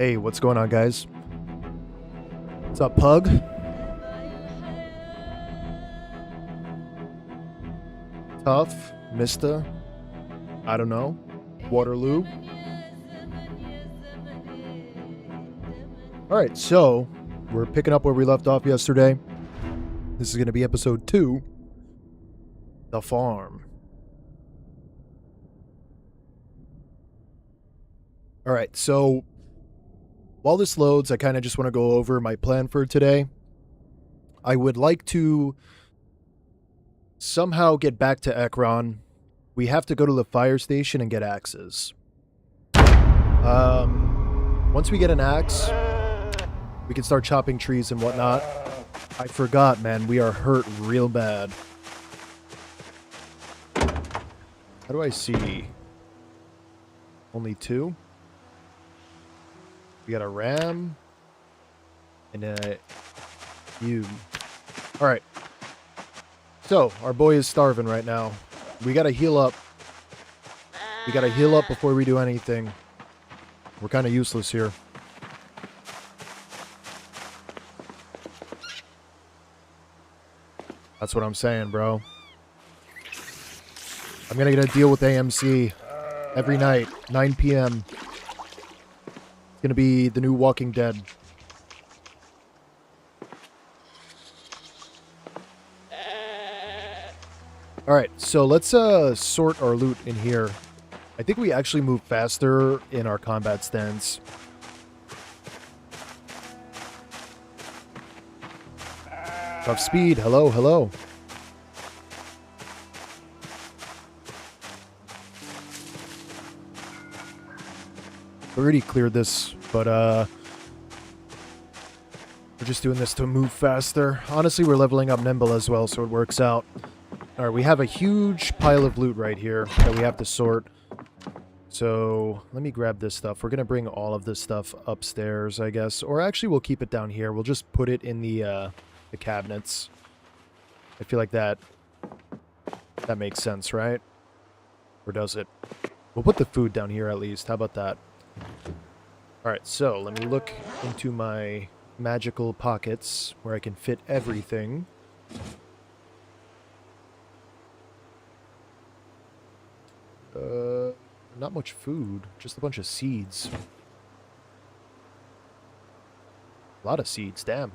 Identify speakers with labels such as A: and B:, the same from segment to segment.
A: Hey, what's going on, guys? What's up, Pug? Tough, Mista, I don't know, Waterloo. Alright, so we're picking up where we left off yesterday. This is going to be episode 2, The Farm. Alright, so while this loads, I kind of just want to go over my plan for today. I would like to somehow get back to Ekron. We have to go to the fire station and get axes. Once we get an axe, we can start chopping trees and whatnot. I forgot, man, we are hurt real bad. How do I see? Only 2? We got a ram and a ewe. Alright. So, our boy is starving right now. We gotta heal up. We gotta heal up before we do anything. We're kind of useless here. That's what I'm saying, bro. I'm gonna get a deal with AMC every night, 9 p.m. It's gonna be the new Walking Dead. Alright, so let's sort our loot in here. I think we actually move faster in our combat stance. Tough speed, hello, hello. We already cleared this, but we're just doing this to move faster. Honestly, we're leveling up Nimble as well, so it works out. Alright, we have a huge pile of loot right here that we have to sort. So, let me grab this stuff. We're going to bring all of this stuff upstairs, I guess. Or actually, we'll keep it down here. We'll just put it in the cabinets. I feel like that makes sense, right? Or does it? We'll put the food down here at least. How about that? Alright, so let me look into my magical pockets where I can fit everything. Not much food, just a bunch of seeds. A lot of seeds, damn.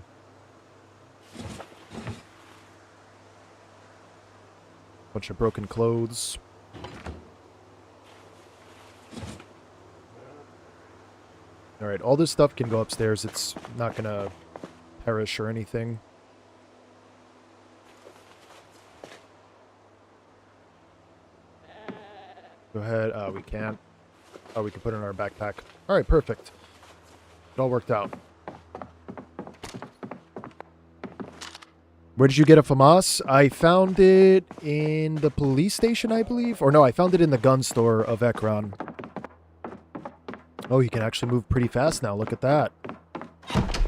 A: Bunch of broken clothes. Alright, all this stuff can go upstairs. It's not gonna perish or anything. Go ahead. We can't. Oh, we can put it in our backpack. Alright, perfect. It all worked out. Where did you get a FAMAS? I found it in the police station, I believe. Or no, I found it in the gun store of Ekron. Oh, he can actually move pretty fast now. Look at that.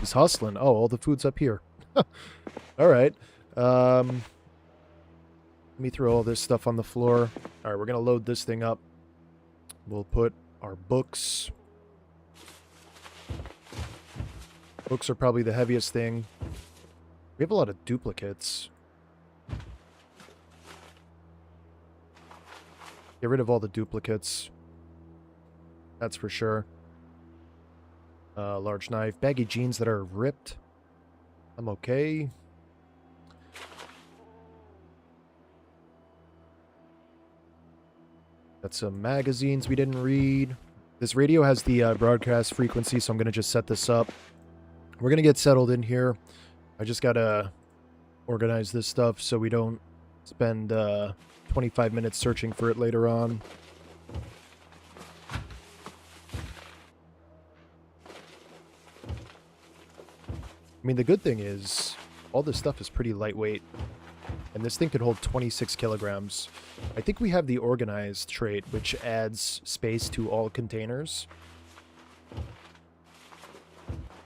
A: He's hustling. Oh, all the food's up here. Alright. Let me throw all this stuff on the floor. Alright, we're going to load this thing up. We'll put our books. Books are probably the heaviest thing. We have a lot of duplicates. Get rid of all the duplicates. That's for sure. Large knife. Baggy jeans that are ripped. I'm okay. Got some magazines we didn't read. This radio has the broadcast frequency, so I'm going to just set this up. We're going to get settled in here. I just got to organize this stuff so we don't spend 25 minutes searching for it later on. I mean, the good thing is all this stuff is pretty lightweight. And this thing could hold 26 kilograms. I think we have the organized trait, which adds space to all containers.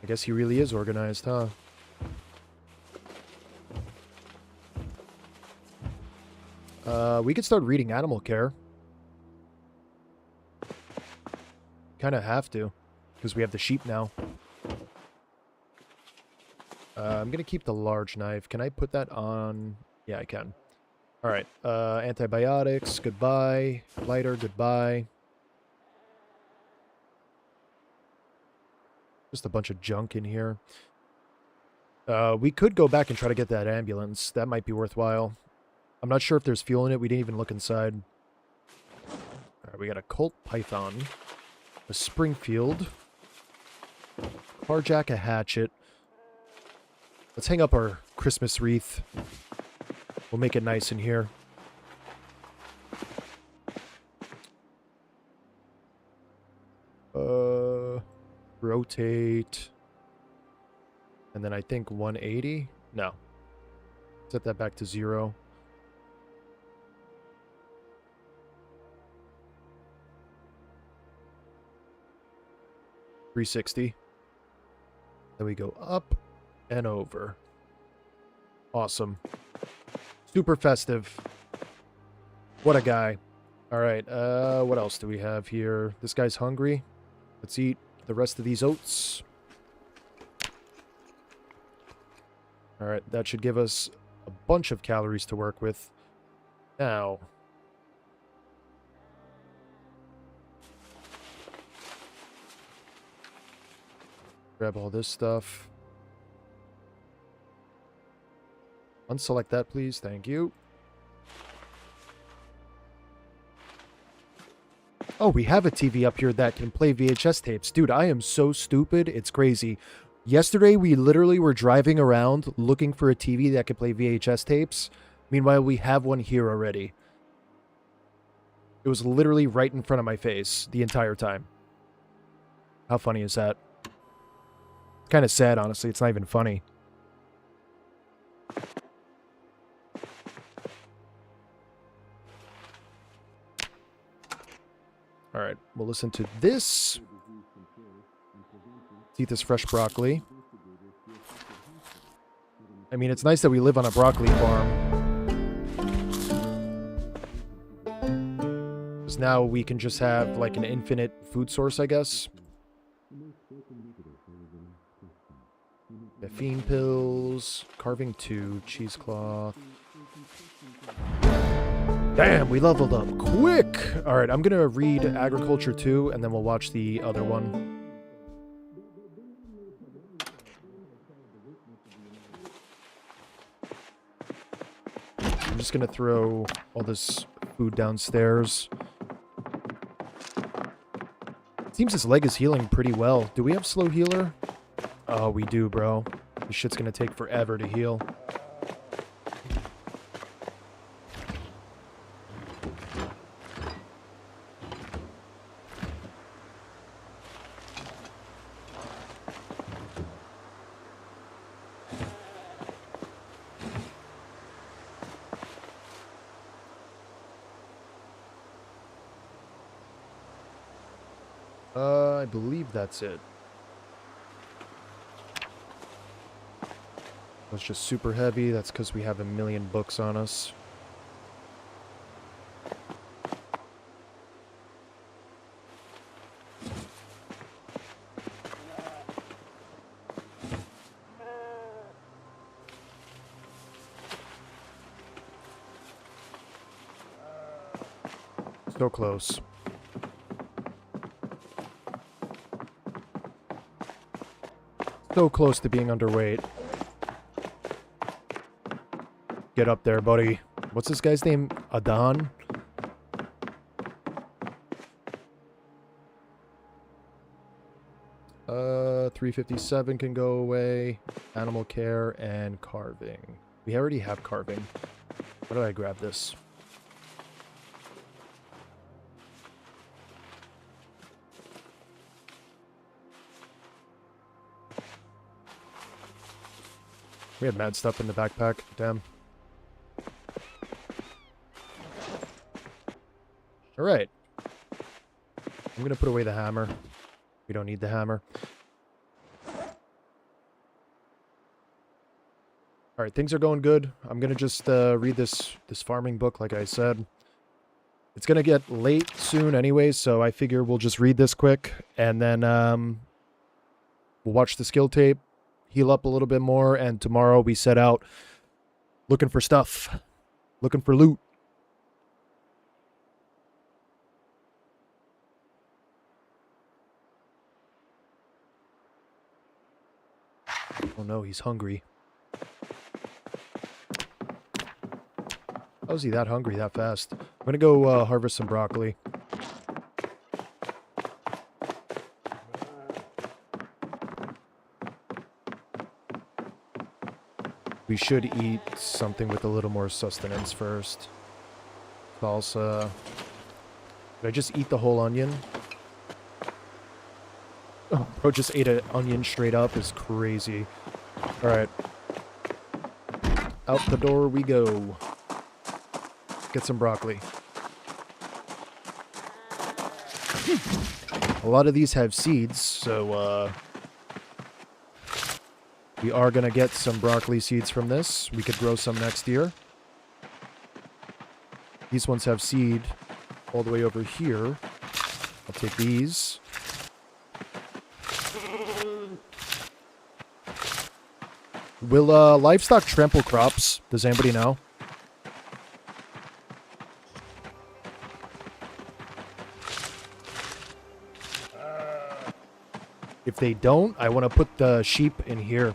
A: I guess he really is organized, huh? We could start reading Animal Care. Kind of have to. because we have the sheep now. I'm going to keep the large knife. Can I put that on? Yeah, I can. All right. Antibiotics, goodbye. Lighter, goodbye. Just a bunch of junk in here. We could go back and try to get that ambulance. That might be worthwhile. I'm not sure if there's fuel in it. We didn't even look inside. All right, we got a Colt Python. A Springfield. Carjack a hatchet. Let's hang up our Christmas wreath. We'll make it nice in here. Rotate. And then I think 180? No. Set that back to 0. $360. Then we go up and over. Awesome. Super festive. What a guy. Alright, what else do we have here? This guy's hungry. Let's eat the rest of these oats. Alright, that should give us a bunch of calories to work with. Now, grab all this stuff. Unselect that, please. Thank you. Oh, we have a TV up here that can play VHS tapes. Dude, I am so stupid. It's crazy. Yesterday, we literally were driving around looking for a TV that could play VHS tapes. Meanwhile, we have one here already. It was literally right in front of my face the entire time. How funny is that? It's kind of sad, honestly. It's not even funny. Alright, we'll listen to this. Let's eat this fresh broccoli. I mean, it's nice that we live on a broccoli farm. Because now we can just have, like, an infinite food source, I guess. Caffeine pills. Carving 2. Cheesecloth. Damn, we leveled up quick! Alright, I'm gonna read Agriculture 2, and then we'll watch the other one. I'm just gonna throw all this food downstairs. Seems his leg is healing pretty well. Do we have slow healer? Oh, we do, bro. This shit's gonna take forever to heal. I believe that's it. It's just super heavy. That's because we have a million books on us. So close. So close to being underweight. Get up there, buddy. What's this guy's name? Adon? $357 can go away. Animal care and carving. We already have carving. How do I grab this? We had mad stuff in the backpack. Damn. Alright. I'm gonna put away the hammer. We don't need the hammer. Alright, things are going good. I'm gonna just read this farming book, like I said. It's gonna get late soon anyways, so I figure we'll just read this quick, and then We'll watch the skill tape, heal up a little bit more, and tomorrow we set out looking for stuff. Looking for loot. Oh no, he's hungry. How is he that hungry that fast? I'm gonna go harvest some broccoli. We should eat something with a little more sustenance first. Salsa. Did I just eat the whole onion? Oh, bro just ate an onion straight up. Is crazy. Alright. Out the door we go. Get some broccoli. A lot of these have seeds, so we are going to get some broccoli seeds from this. We could grow some next year. These ones have seed all the way over here. I'll take these. Will livestock trample crops? Does anybody know? If they don't, I want to put the sheep in here.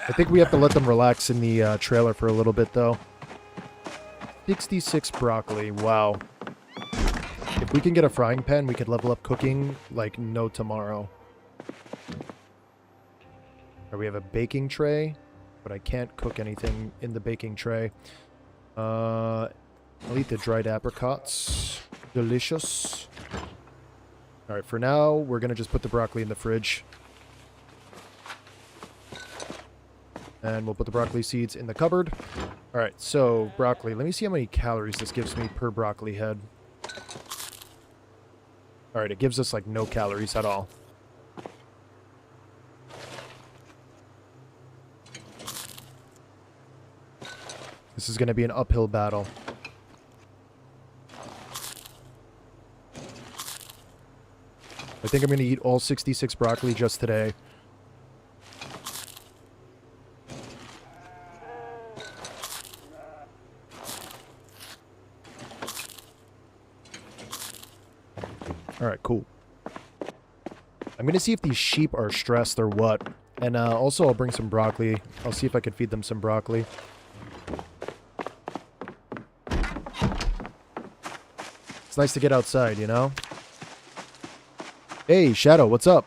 A: I think we have to let them relax in the trailer for a little bit, though. 66 broccoli. Wow. If we can get a frying pan, we could level up cooking like no tomorrow. We have a baking tray, but I can't cook anything in the baking tray. I'll eat the dried apricots. Delicious. Alright, for now, we're going to just put the broccoli in the fridge. And we'll put the broccoli seeds in the cupboard. Alright, so broccoli. Let me see how many calories this gives me per broccoli head. Alright, it gives us like no calories at all. This is going to be an uphill battle. I think I'm going to eat all 66 broccoli just today. Alright, cool. I'm going to see if these sheep are stressed or what. And also I'll bring some broccoli. I'll see if I can feed them some broccoli. It's nice to get outside, you know? Hey, Shadow, what's up?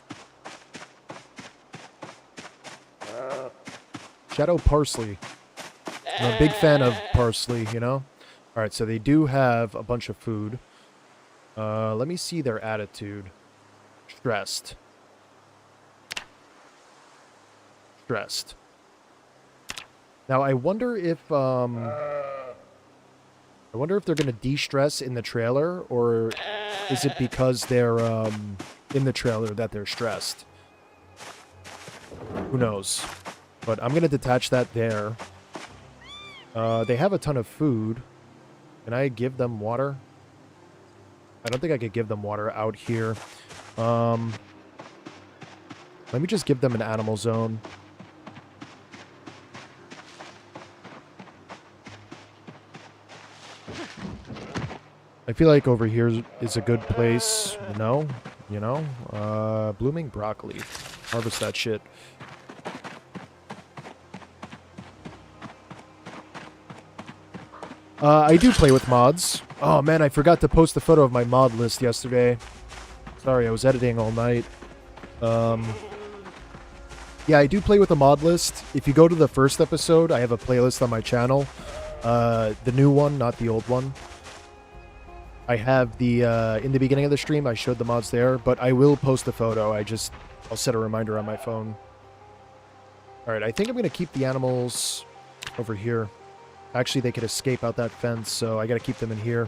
A: Shadow Parsley. I'm a big fan of parsley, you know? Alright, so they do have a bunch of food. Let me see their attitude. Stressed. Stressed. Now, I wonder if they're going to de-stress in the trailer, or is it because they're in the trailer that they're stressed? Who knows? But I'm going to detach that there. They have a ton of food. Can I give them water? I don't think I could give them water out here. Let me just give them an animal zone. I feel like over here is a good place, you know, blooming broccoli. Harvest that shit. I do play with mods. Oh man, I forgot to post a photo of my mod list yesterday. Sorry, I was editing all night. Yeah, I do play with a mod list. If you go to the first episode, I have a playlist on my channel. The new one, not the old one. I have the, in the beginning of the stream, I showed the mods there, but I will post a photo. I'll set a reminder on my phone. Alright, I think I'm going to keep the animals over here. Actually, they could escape out that fence, so I got to keep them in here.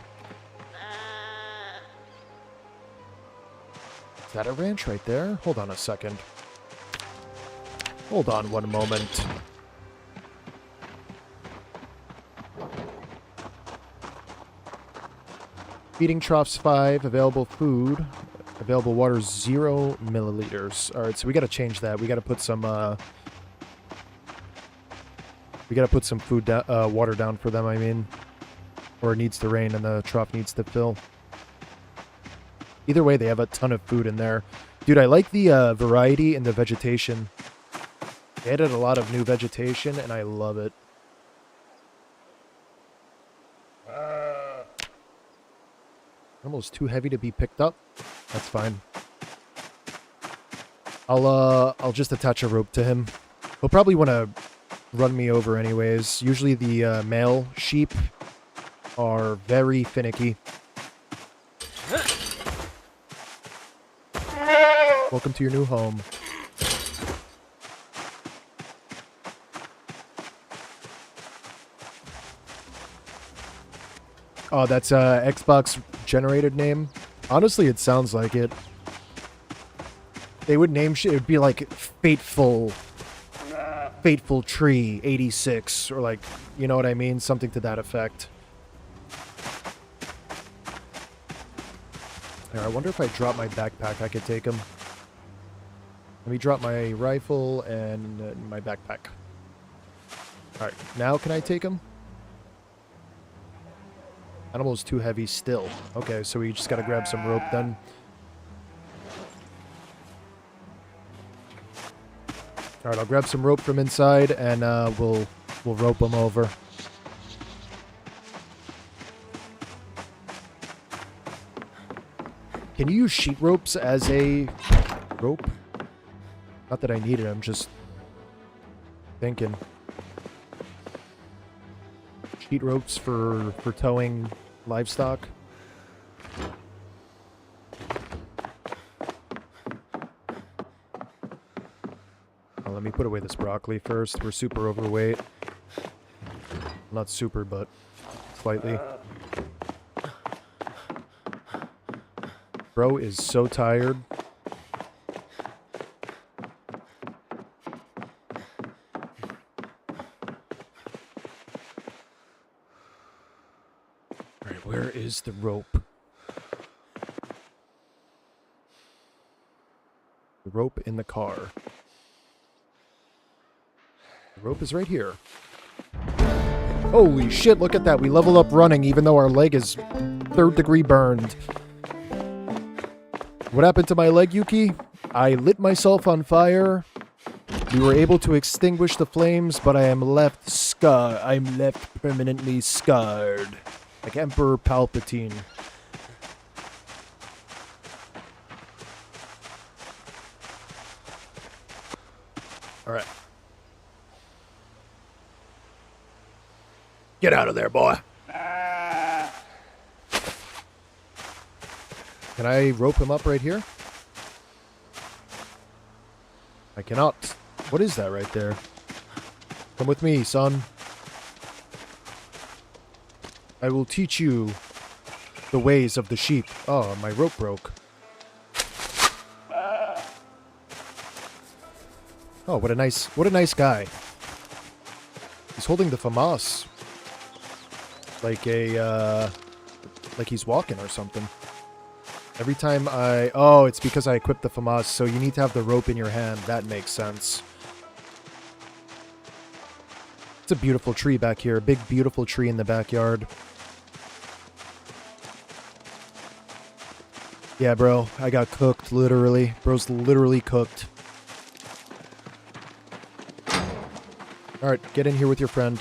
A: Is that a ranch right there? Hold on a second. Hold on one moment. Feeding troughs 5, available food. Available water 0 milliliters. All right, so we got to change that. We got to put some food water down for them, I mean. Or it needs to rain and the trough needs to fill. Either way, they have a ton of food in there. Dude, I like the variety in the vegetation. They added a lot of new vegetation, and I love it. Almost too heavy to be picked up. That's fine. I'll just attach a rope to him. He'll probably want to run me over anyways. Usually the male sheep are very finicky. Welcome to your new home. Oh, that's Xbox generated name. Honestly, it sounds like it. They would name shit. It would be like Fateful Tree 86, or like, you know what I mean? Something to that effect. Here, I wonder if I drop my backpack, I could take him. Let me drop my rifle and my backpack. Alright, now can I take him? Animal's too heavy still. Okay, so we just gotta grab some rope then. Alright, I'll grab some rope from inside and we'll rope him over. Can you use sheet ropes as a rope? Not that I need it, I'm just thinking. Sheet ropes for towing livestock. Oh, let me put away this broccoli first. We're super overweight. Not super, but slightly. Bro is so tired. Alright, where is the rope? The rope in the car. The rope is right here. Holy shit, look at that. We level up running even though our leg is 3rd degree burned. What happened to my leg, Yuki? I lit myself on fire. We were able to extinguish the flames, but I am left scarred. I'm left permanently scarred. Like Emperor Palpatine. Alright. Get out of there, boy. Can I rope him up right here? I cannot. What is that right there? Come with me, son. I will teach you the ways of the sheep. Oh, my rope broke. Oh, what a nice guy. He's holding the FAMAS. Like he's walking or something. Every time oh, it's because I equipped the FAMAS, so you need to have the rope in your hand. That makes sense. It's a beautiful tree back here. A big, beautiful tree in the backyard. Yeah, bro. I got cooked, literally. Bro's literally cooked. Alright, get in here with your friend.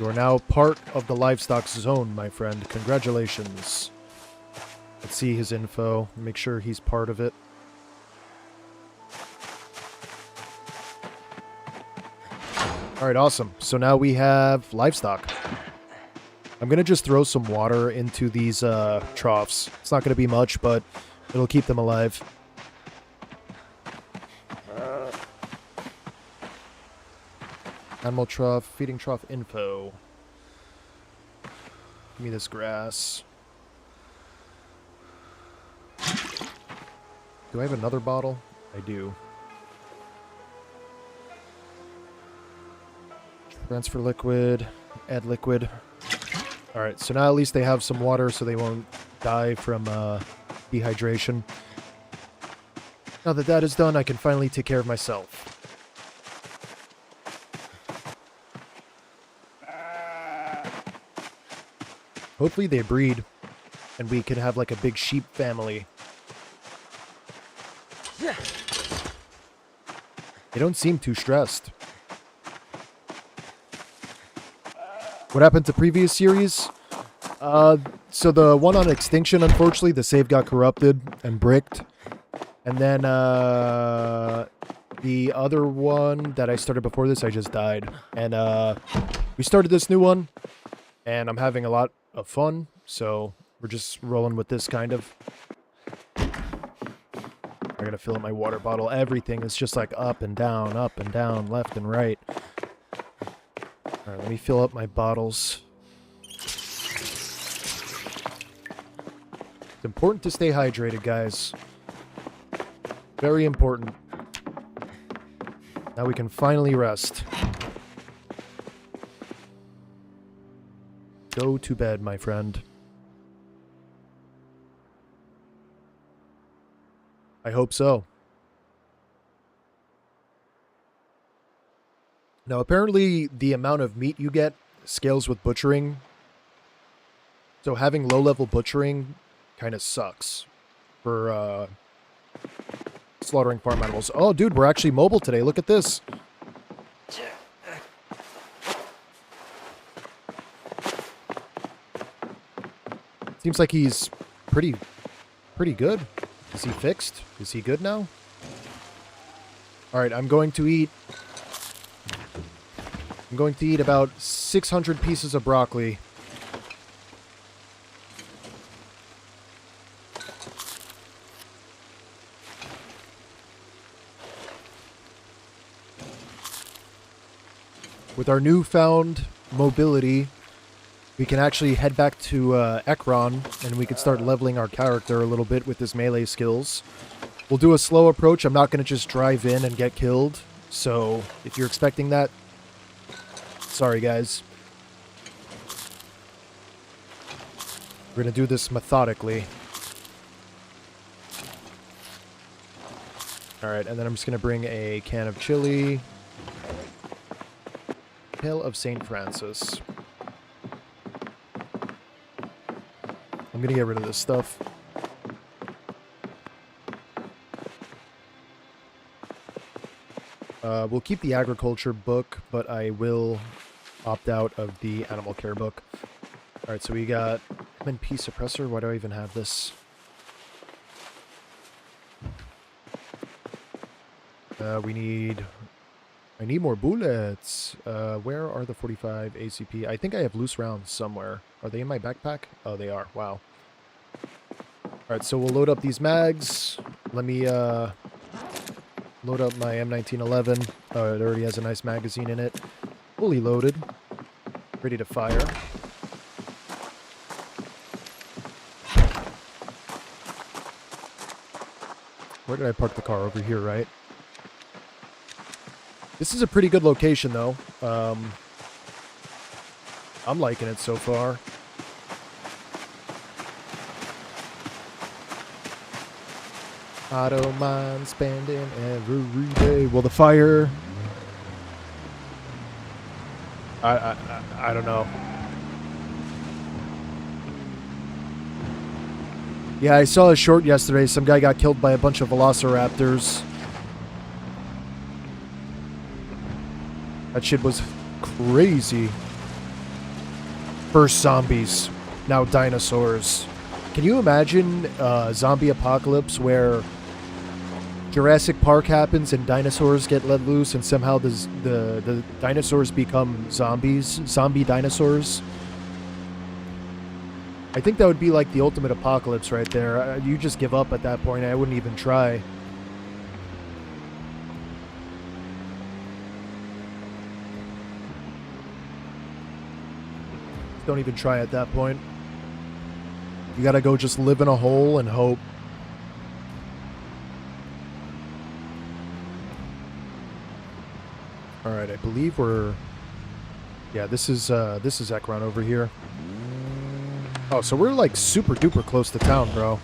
A: You are now part of the livestock zone, my friend. Congratulations. Let's see his info. Make sure he's part of it. Alright, awesome. So now we have livestock. I'm going to just throw some water into these troughs. It's not going to be much, but it'll keep them alive. Animal trough, feeding trough info. Give me this grass. Do I have another bottle? I do. Transfer liquid, add liquid. Alright, so now at least they have some water so they won't die from dehydration. Now that that is done, I can finally take care of myself. Hopefully they breed, and we can have like a big sheep family. They don't seem too stressed. What happened to previous series? So the one on Extinction, unfortunately, the save got corrupted and bricked. And then the other one that I started before this, I just died. And we started this new one, and I'm having a lot of fun. So we're just rolling with this kind of. I gotta fill up my water bottle. Everything is just like up and down, left and right. Alright, let me fill up my bottles. It's important to stay hydrated, guys. Very important. Now we can finally rest. Go to bed, my friend. I hope so. Now, apparently, the amount of meat you get scales with butchering. So having low-level butchering kind of sucks for slaughtering farm animals. Oh, dude, we're actually mobile today. Look at this. Seems like he's pretty good. Is he fixed? Is he good now? Alright, I'm going to eat about 600 pieces of broccoli. With our newfound mobility, we can actually head back to Ekron, and we can start leveling our character a little bit with his melee skills. We'll do a slow approach. I'm not going to just drive in and get killed. So, if you're expecting that, sorry guys. We're going to do this methodically. Alright, and then I'm just going to bring a can of chili. Hail of St. Francis. I'm going to get rid of this stuff. We'll keep the agriculture book, but I will opt out of the animal care book. Alright, so we got MNP suppressor. Why do I even have this? I need more bullets. Where are the 45 ACP? I think I have loose rounds somewhere. Are they in my backpack? Oh, they are. Wow. Alright, so we'll load up these mags. Let me load up my M1911. Oh, it already has a nice magazine in it. Fully loaded. Ready to fire. Where did I park the car? Over here, right? This is a pretty good location, though. I'm liking it so far. I don't mind spending every day. Well, the fire... I don't know. Yeah, I saw a short yesterday. Some guy got killed by a bunch of velociraptors. That shit was crazy. First zombies, now dinosaurs. Can you imagine a zombie apocalypse where Jurassic Park happens and dinosaurs get let loose and somehow the dinosaurs become zombies? Zombie dinosaurs? I think that would be like the ultimate apocalypse right there. You just give up at that point. I wouldn't even try. Don't even try at that point. You gotta go just live in a hole and hope. Alright, I believe we're... Yeah, this is Ekron over here. Oh, so we're like super duper close to town, bro.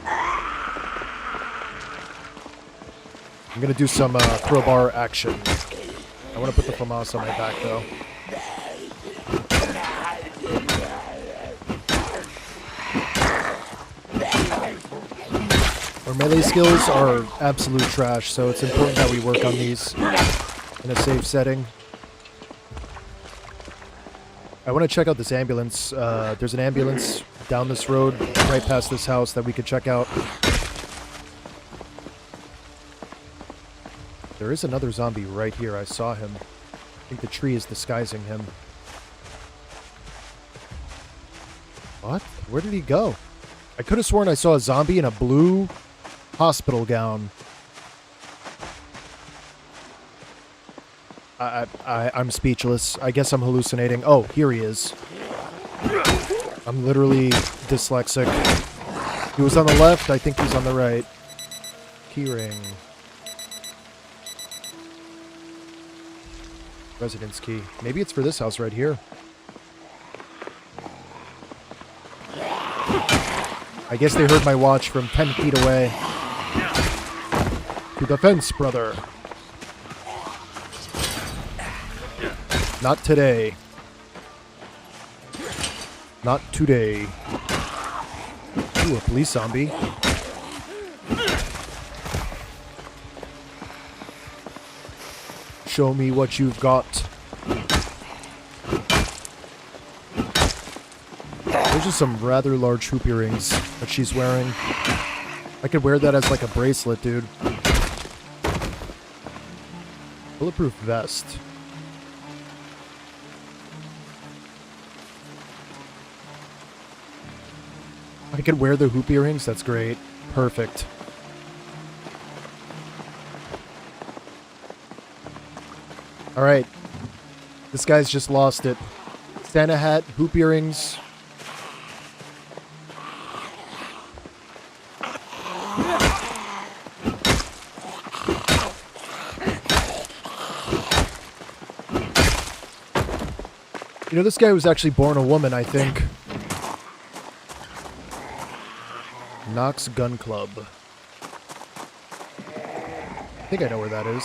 A: I'm gonna do some crowbar action. I want to put the FAMAS on my back, though. Our melee skills are absolute trash, so it's important that we work on these in a safe setting. I want to check out this ambulance. There's an ambulance down this road, right past this house, that we could check out. There is another zombie right here. I saw him. I think the tree is disguising him. What? Where did he go? I could have sworn I saw a zombie in a blue hospital gown. I'm speechless. I guess I'm hallucinating. Oh, here he is. I'm literally dyslexic. He was on the left. I think he's on the right. Keyring. Residence key. Maybe it's for this house right here. I guess they heard my watch from 10 feet away. To the fence, brother. Not today. Not today. Ooh, a police zombie. Show me what you've got. Those are some rather large hoop earrings that she's wearing. I could wear that as like a bracelet, dude. Bulletproof vest. I could wear the hoop earrings? That's great. Perfect. Alright. This guy's just lost it. Santa hat, hoop earrings. You know, this guy was actually born a woman, I think. Knox Gun Club. I think I know where that is.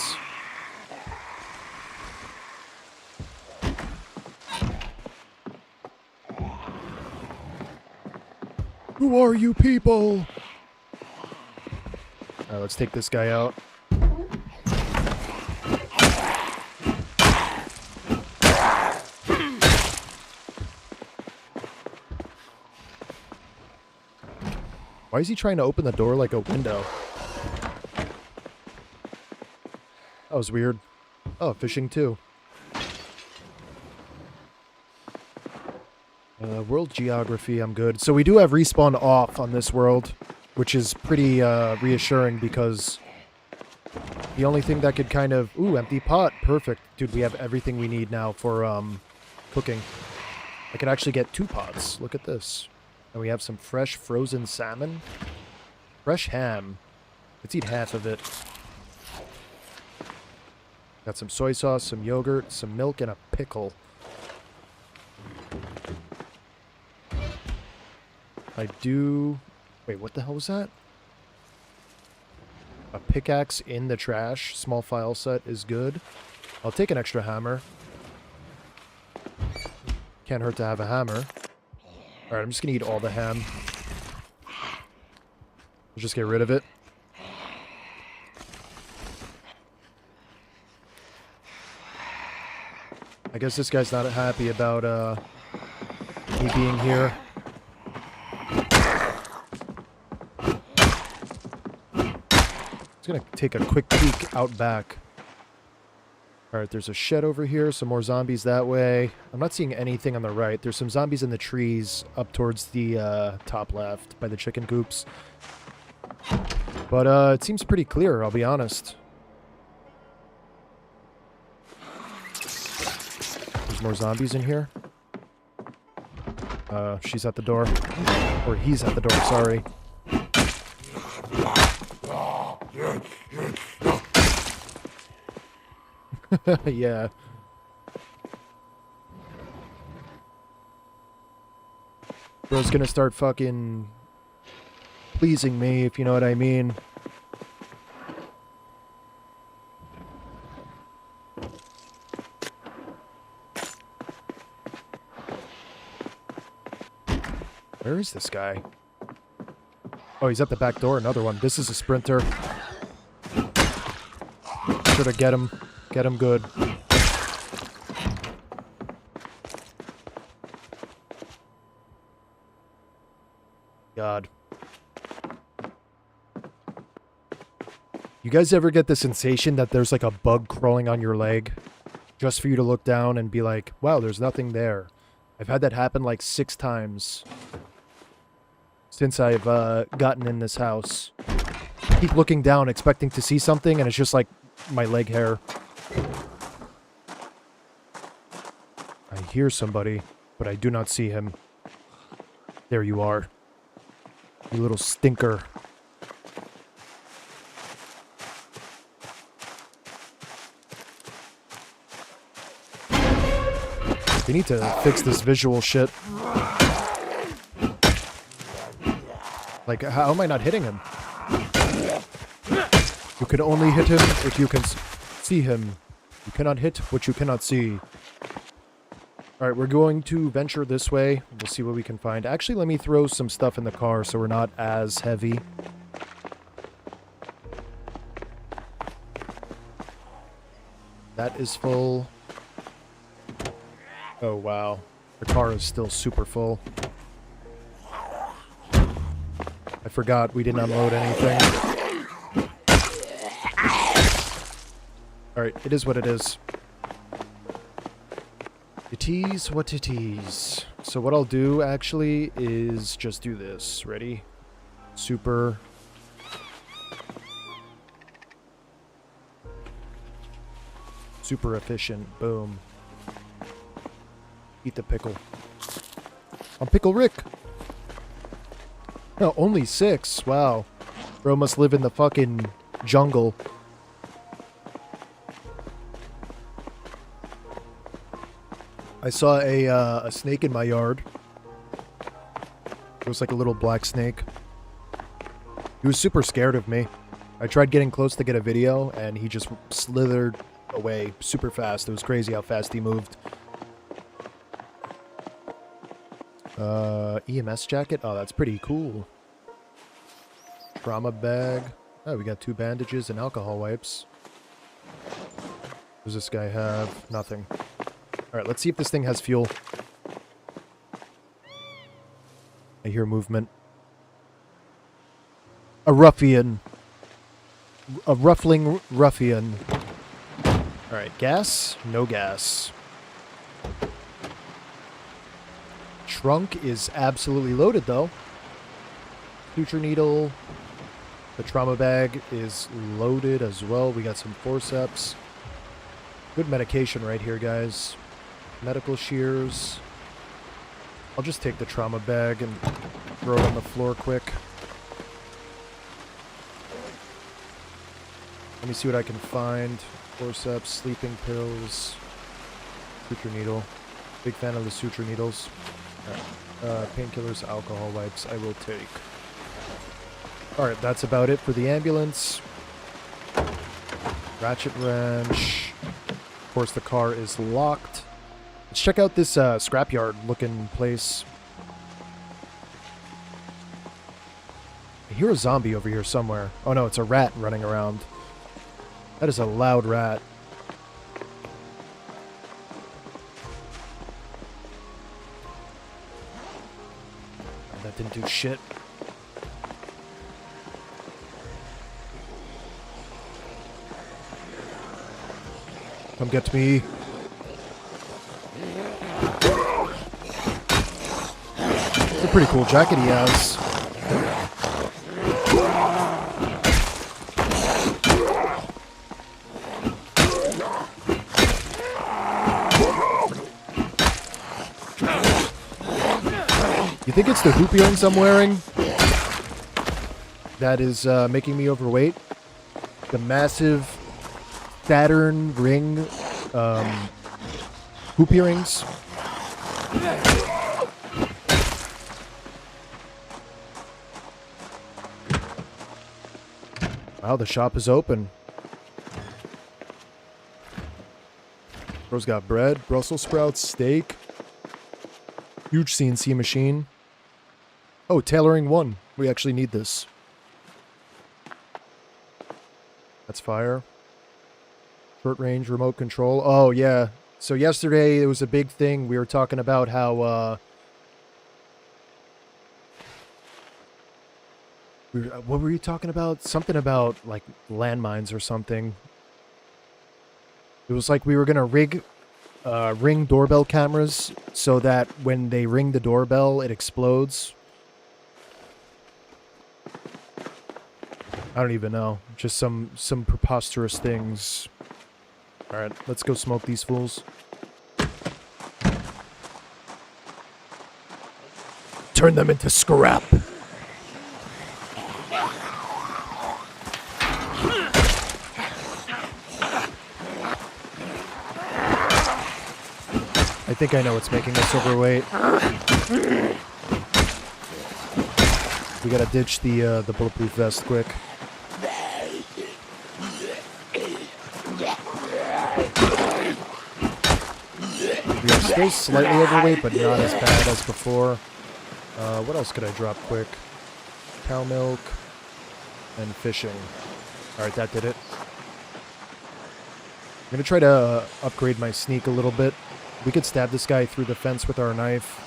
A: Who are you people? Alright, let's take this guy out. Why is he trying to open the door like a window? That was weird. Oh, fishing too. World geography, I'm good. So we do have respawn off on this world, which is pretty reassuring because the only thing that could kind of... Ooh, empty pot. Perfect. Dude, we have everything we need now for cooking. I could actually get 2 pots. Look at this. And we have some fresh frozen salmon. Fresh ham. Let's eat half of it. Got some soy sauce, some yogurt, some milk, and a pickle. I do... Wait, what the hell was that? A pickaxe in the trash. Small file set is good. I'll take an extra hammer. Can't hurt to have a hammer. Alright, I'm just gonna eat all the ham. Let's just get rid of it. I guess this guy's not happy about me being here. Just gonna take a quick peek out back. Alright, there's a shed over here, some more zombies that way. I'm not seeing anything on the right. There's some zombies in the trees up towards the top left by the chicken coops. But it seems pretty clear, I'll be honest. There's more zombies in here. She's at the door. Or he's at the door, sorry. Yeah. Bro's gonna start fucking pleasing me, if you know what I mean. Where is this guy? Oh, he's at the back door. Another one. This is a sprinter. Sure to get him. Get him good. God. You guys ever get the sensation that there's like a bug crawling on your leg? Just for you to look down and be like, wow, there's nothing there. I've had that happen like 6 times. Since I've gotten in this house. Keep looking down, expecting to see something, and it's just like my leg hair. I hear somebody, but I do not see him. There you are. You little stinker. We need to fix this visual shit. Like, how am I not hitting him? You can only hit him if you can see him. You cannot hit what you cannot see. Alright, we're going to venture this way. We'll see what we can find. Actually, let me throw some stuff in the car so we're not as heavy. That is full. Oh, wow. The car is still super full. I forgot we didn't unload anything. Alright, it is what it is. It is what it is. So what I'll do, actually, is just do this. Ready? Super. Super efficient. Boom. Eat the pickle. I'm Pickle Rick! No, only 6. Wow. Bro must live in the fucking jungle. I saw a snake in my yard. It was like a little black snake. He was super scared of me. I tried getting close to get a video, and he just slithered away super fast. It was crazy how fast he moved. EMS jacket? Oh, that's pretty cool. Trauma bag. Oh, we got 2 bandages and alcohol wipes. What does this guy have? Nothing. Alright, let's see if this thing has fuel. I hear movement. A ruffian. A ruffling ruffian. Alright, gas? No gas. Trunk is absolutely loaded, though. Suture needle. The trauma bag is loaded as well. We got some forceps. Good medication right here, guys. Medical shears. I'll just take the trauma bag and throw it on the floor quick. Let me see what I can find. Forceps, sleeping pills, suture needle. Big fan of the suture needles. Painkillers, alcohol wipes, I will take. Alright, that's about it for the ambulance. Ratchet wrench. Of course, the car is locked. Let's check out this scrapyard looking place. I hear a zombie over here somewhere. Oh no, it's a rat running around. That is a loud rat. That didn't do shit. Come get me. It's a pretty cool jacket he has. You think it's the hoop earrings I'm wearing that is making me overweight? The massive Saturn ring hoop earrings. Wow, the shop is open. Bro's got bread, Brussels sprouts, steak. Huge CNC machine. Oh, tailoring 1. We actually need this. That's fire. Short range remote control. Oh, yeah. So yesterday it was a big thing. We were talking about how, what were you talking about? Something about, like, landmines or something. It was like we were going to ring doorbell cameras so that when they ring the doorbell, it explodes. I don't even know. Just some preposterous things. Alright, let's go smoke these fools. Turn them into scrap. I think I know what's making us overweight. We gotta ditch the bulletproof vest quick. We are still slightly overweight, but not as bad as before. What else could I drop quick? Cow milk and fishing. Alright, that did it. I'm gonna try to upgrade my sneak a little bit. We could stab this guy through the fence with our knife.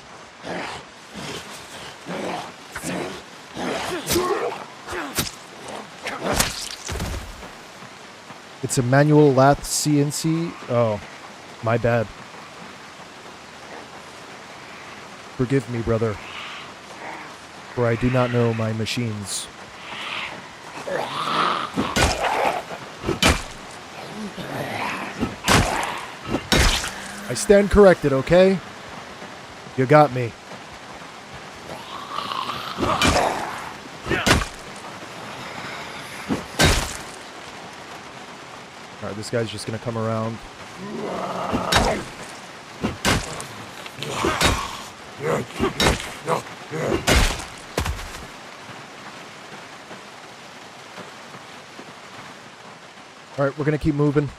A: It's a manual lathe CNC. Oh, my bad. Forgive me, brother, for I do not know my machines. I stand corrected, okay? You got me. Alright, this guy's just gonna come around. Alright, we're gonna keep moving.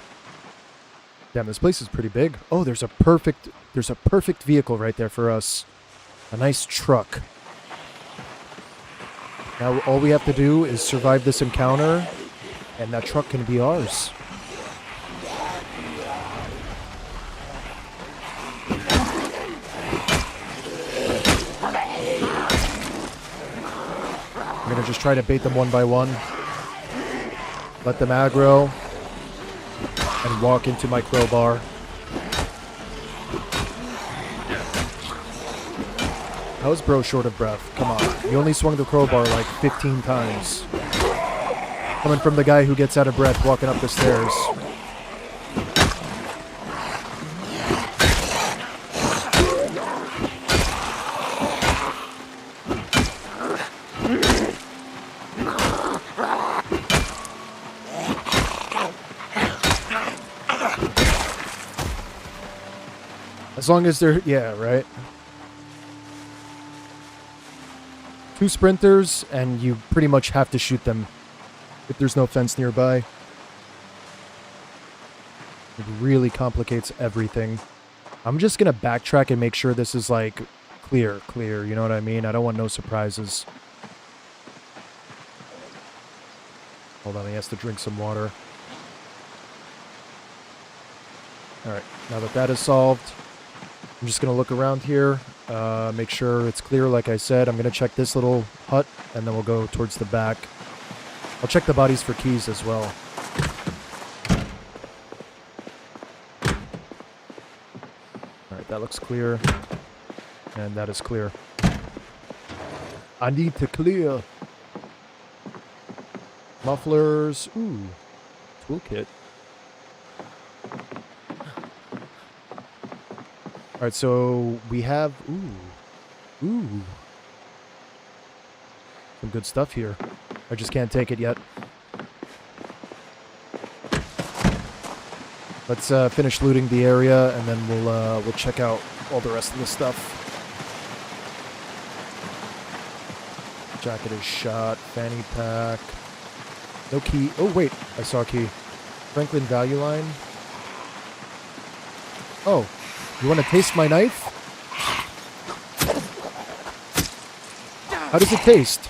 A: Damn, this place is pretty big. Oh, there's a perfect vehicle right there for us. A nice truck. Now all we have to do is survive this encounter, and that truck can be ours. I'm gonna just try to bait them one by one. Let them aggro. And walk into my crowbar. How is bro short of breath? Come on. You only swung the crowbar like 15 times. Coming from the guy who gets out of breath walking up the stairs. As long as they're... yeah, right? 2 sprinters, and you pretty much have to shoot them if there's no fence nearby. It really complicates everything. I'm just gonna backtrack and make sure this is, like, clear, you know what I mean? I don't want no surprises. Hold on, he has to drink some water. Alright, now that that is solved... I'm just going to look around here, make sure it's clear like I said. I'm going to check this little hut, and then we'll go towards the back. I'll check the bodies for keys as well. Alright, that looks clear. And that is clear. I need to clear. Mufflers. Ooh. Toolkit. Alright, so we have... Ooh. Some good stuff here. I just can't take it yet. Let's finish looting the area, and then we'll check out all the rest of the stuff. Jacket is shot. Fanny pack. No key. Oh, wait. I saw a key. Franklin Value Line. Oh. You want to taste my knife? How does it taste?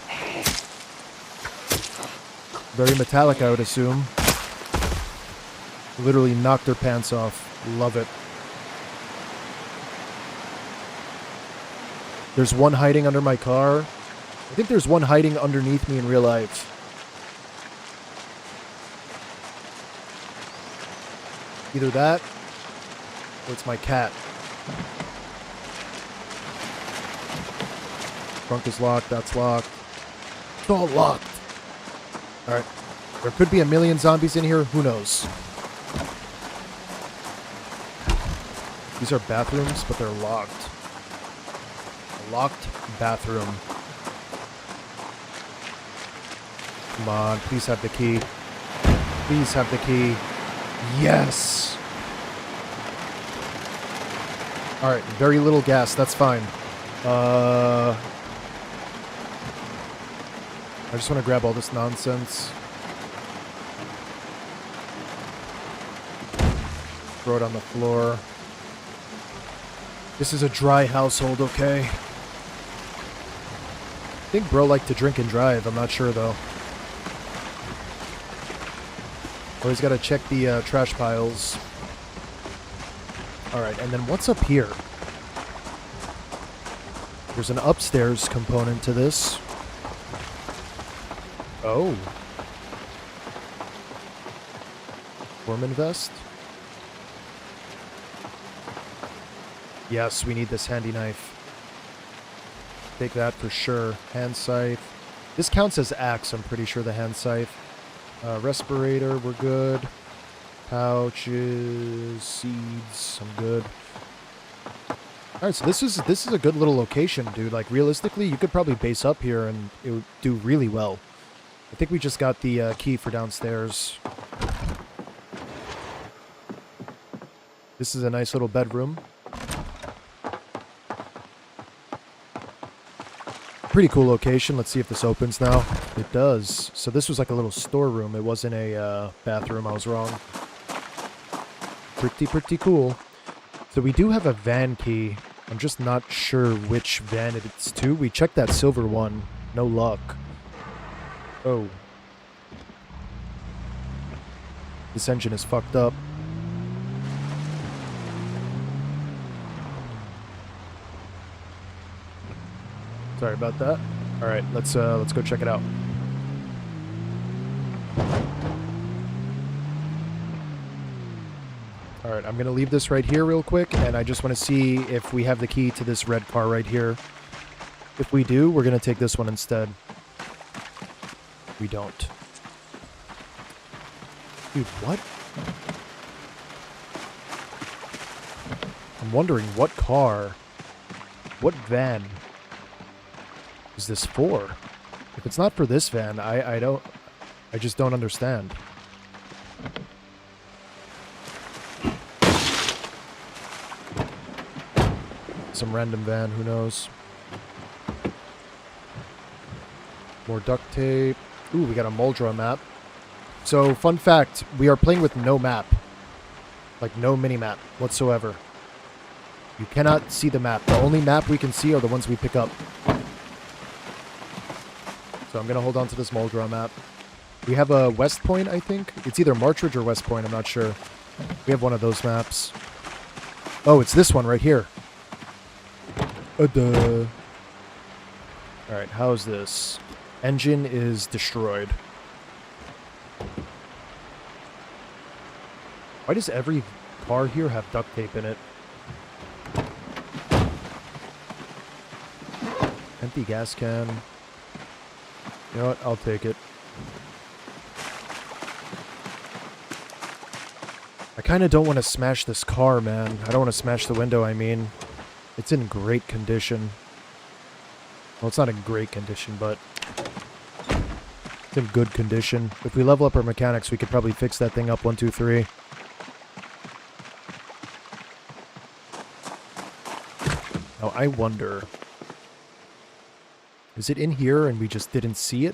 A: Very metallic, I would assume. Literally knocked their pants off. Love it. There's one hiding under my car. I think there's one hiding underneath me in real life. Either that, or it's my cat. Trunk is locked, that's locked. It's all locked. Alright. There could be a million zombies in here, who knows? These are bathrooms, but they're locked. A locked bathroom. Come on, please have the key. Please have the key. Yes! Alright, very little gas, that's fine. I just want to grab all this nonsense. Throw it on the floor. This is a dry household, okay? I think bro liked to drink and drive, I'm not sure though. Always gotta check the trash piles. Alright, and then what's up here? There's an upstairs component to this. Oh. Foreman vest? Yes, we need this handy knife. Take that for sure. Hand scythe. This counts as axe, I'm pretty sure, the hand scythe. Respirator, we're good. Pouches, seeds, I'm good. Alright, so this is a good little location, dude. Like, realistically, you could probably base up here and it would do really well. I think we just got the key for downstairs. This is a nice little bedroom. Pretty cool location. Let's see if this opens now. It does. So this was like a little storeroom. It wasn't a bathroom. I was wrong. Pretty cool. So we do have a van key. I'm just not sure which van it's to. We checked that silver one. No luck. Oh. This engine is fucked up. Sorry about that. All right, let's go check it out. All right, I'm gonna leave this right here real quick, and I just want to see if we have the key to this red car right here. If we do, we're gonna take this one instead. We don't. Dude, what? I'm wondering what car, what van is this for? If it's not for this van, I just don't understand. Some random van, who knows? More duct tape. Ooh, we got a Moldra map. So, fun fact, we are playing with no map. Like, no mini-map whatsoever. You cannot see the map. The only map we can see are the ones we pick up. So I'm going to hold on to this Moldra map. We have a West Point, I think. It's either Marchridge or West Point, I'm not sure. We have one of those maps. Oh, it's this one right here. Alright, how's this? Engine is destroyed. Why does every car here have duct tape in it? Empty gas can. You know what? I'll take it. I kind of don't want to smash this car, man. I don't want to smash the window, I mean. It's in great condition. Well, it's not in great condition, but it's in good condition. If we level up our mechanics, we could probably fix that thing up 1, 2, 3. Now, I wonder... Is it in here and we just didn't see it?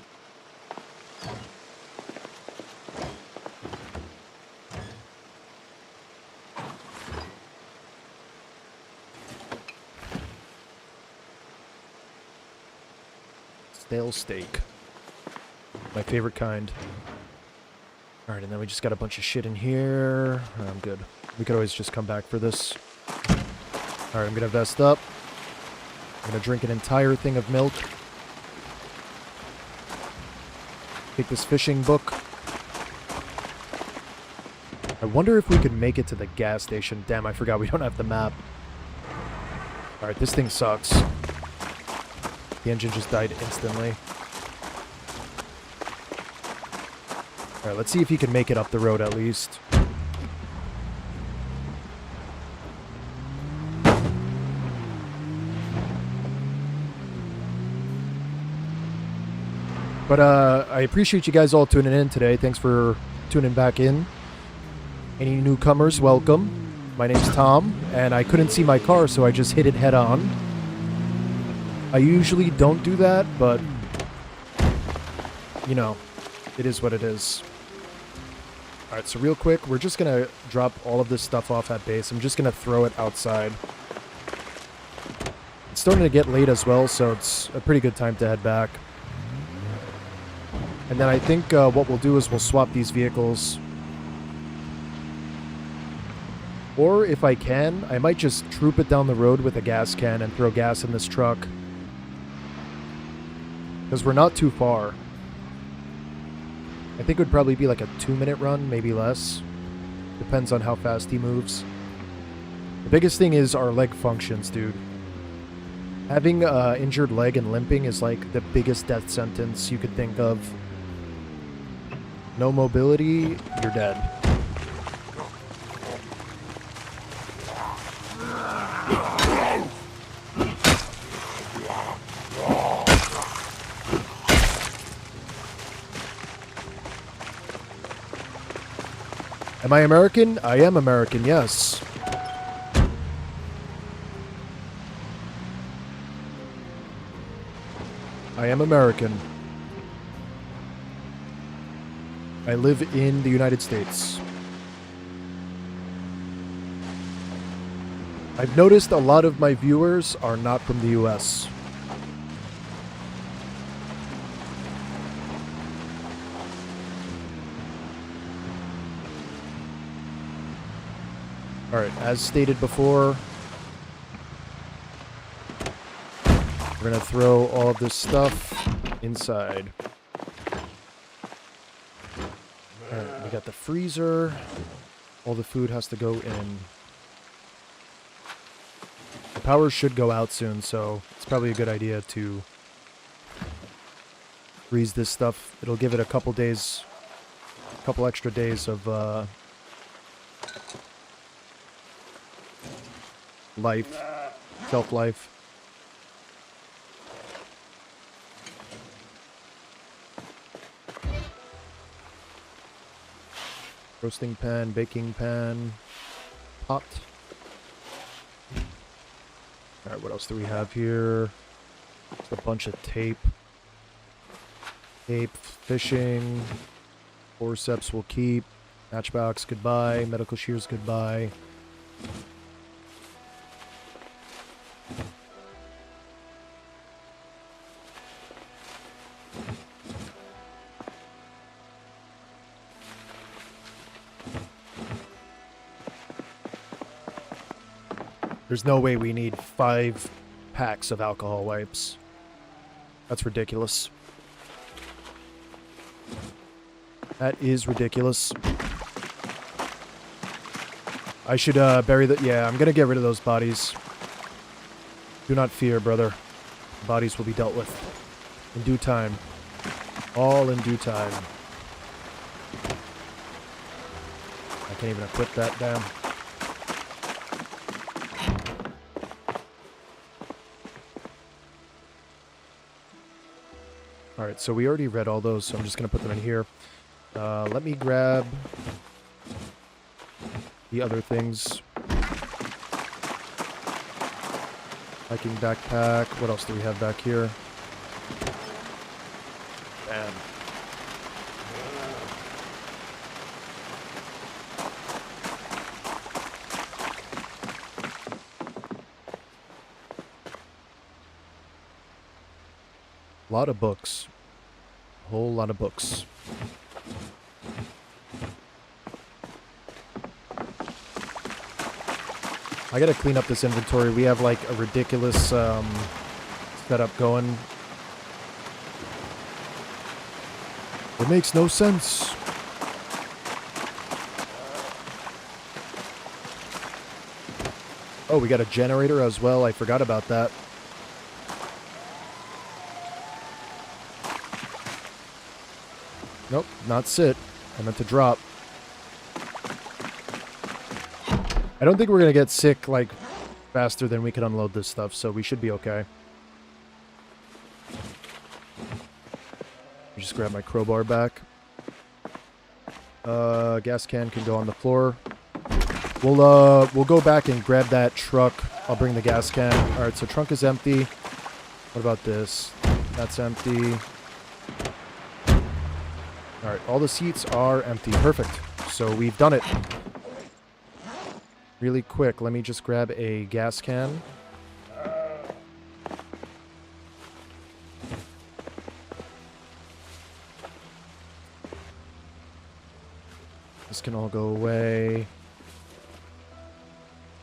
A: Stale steak. My favorite kind. Alright, and then we just got a bunch of shit in here. I'm good. We could always just come back for this. Alright, I'm gonna vest up. I'm gonna drink an entire thing of milk. Take this fishing book. I wonder if we could make it to the gas station. Damn, I forgot we don't have the map. Alright, this thing sucks. The engine just died instantly. Alright, let's see if he can make it up the road at least. But I appreciate you guys all tuning in today. Thanks for tuning back in. Any newcomers, welcome. My name's Tom, and I couldn't see my car, so I just hit it head on. I usually don't do that, but, you know, it is what it is. Alright, so real quick, we're just going to drop all of this stuff off at base. I'm just going to throw it outside. It's starting to get late as well, so it's a pretty good time to head back. And then I think what we'll do is we'll swap these vehicles. Or if I can, I might just troop it down the road with a gas can and throw gas in this truck. Because we're not too far. I think it would probably be like a 2-minute run, maybe less. Depends on how fast he moves. The biggest thing is our leg functions, dude. Having injured leg and limping is like the biggest death sentence you could think of. No mobility, you're dead. Am I American? I am American, yes. I am American. I live in the United States. I've noticed a lot of my viewers are not from the US. Alright, as stated before, we're gonna throw all of this stuff inside. Alright, we got the freezer. All the food has to go in. The power should go out soon, so it's probably a good idea to freeze this stuff. It'll give it a couple days, a couple extra days of life, shelf life. Roasting pan, baking pan, pot. Alright, what else do we have here? Just a bunch of tape. Tape, fishing, forceps will keep, matchbox goodbye, medical shears goodbye. There's no way we need 5 packs of alcohol wipes. That's ridiculous. That is ridiculous. I should bury the... Yeah, I'm gonna get rid of those bodies. Do not fear, brother. The bodies will be dealt with in due time. All in due time. I can't even equip that, damn. Alright, so we already read all those, so I'm just going to put them in here. Let me grab the other things. Hiking backpack. What else do we have back here? Bam. A lot of books. A whole lot of books. I gotta clean up this inventory. We have like a ridiculous setup going. It makes no sense. Oh, we got a generator as well. I forgot about that. Nope, not sit. I meant to drop. I don't think we're going to get sick, like, faster than we can unload this stuff, so we should be okay. Just grab my crowbar back. Gas can go on the floor. We'll go back and grab that truck. I'll bring the gas can. Alright, so trunk is empty. What about this? That's empty. Alright, all the seats are empty. Perfect. So we've done it. Really quick, let me just grab a gas can. This can all go away.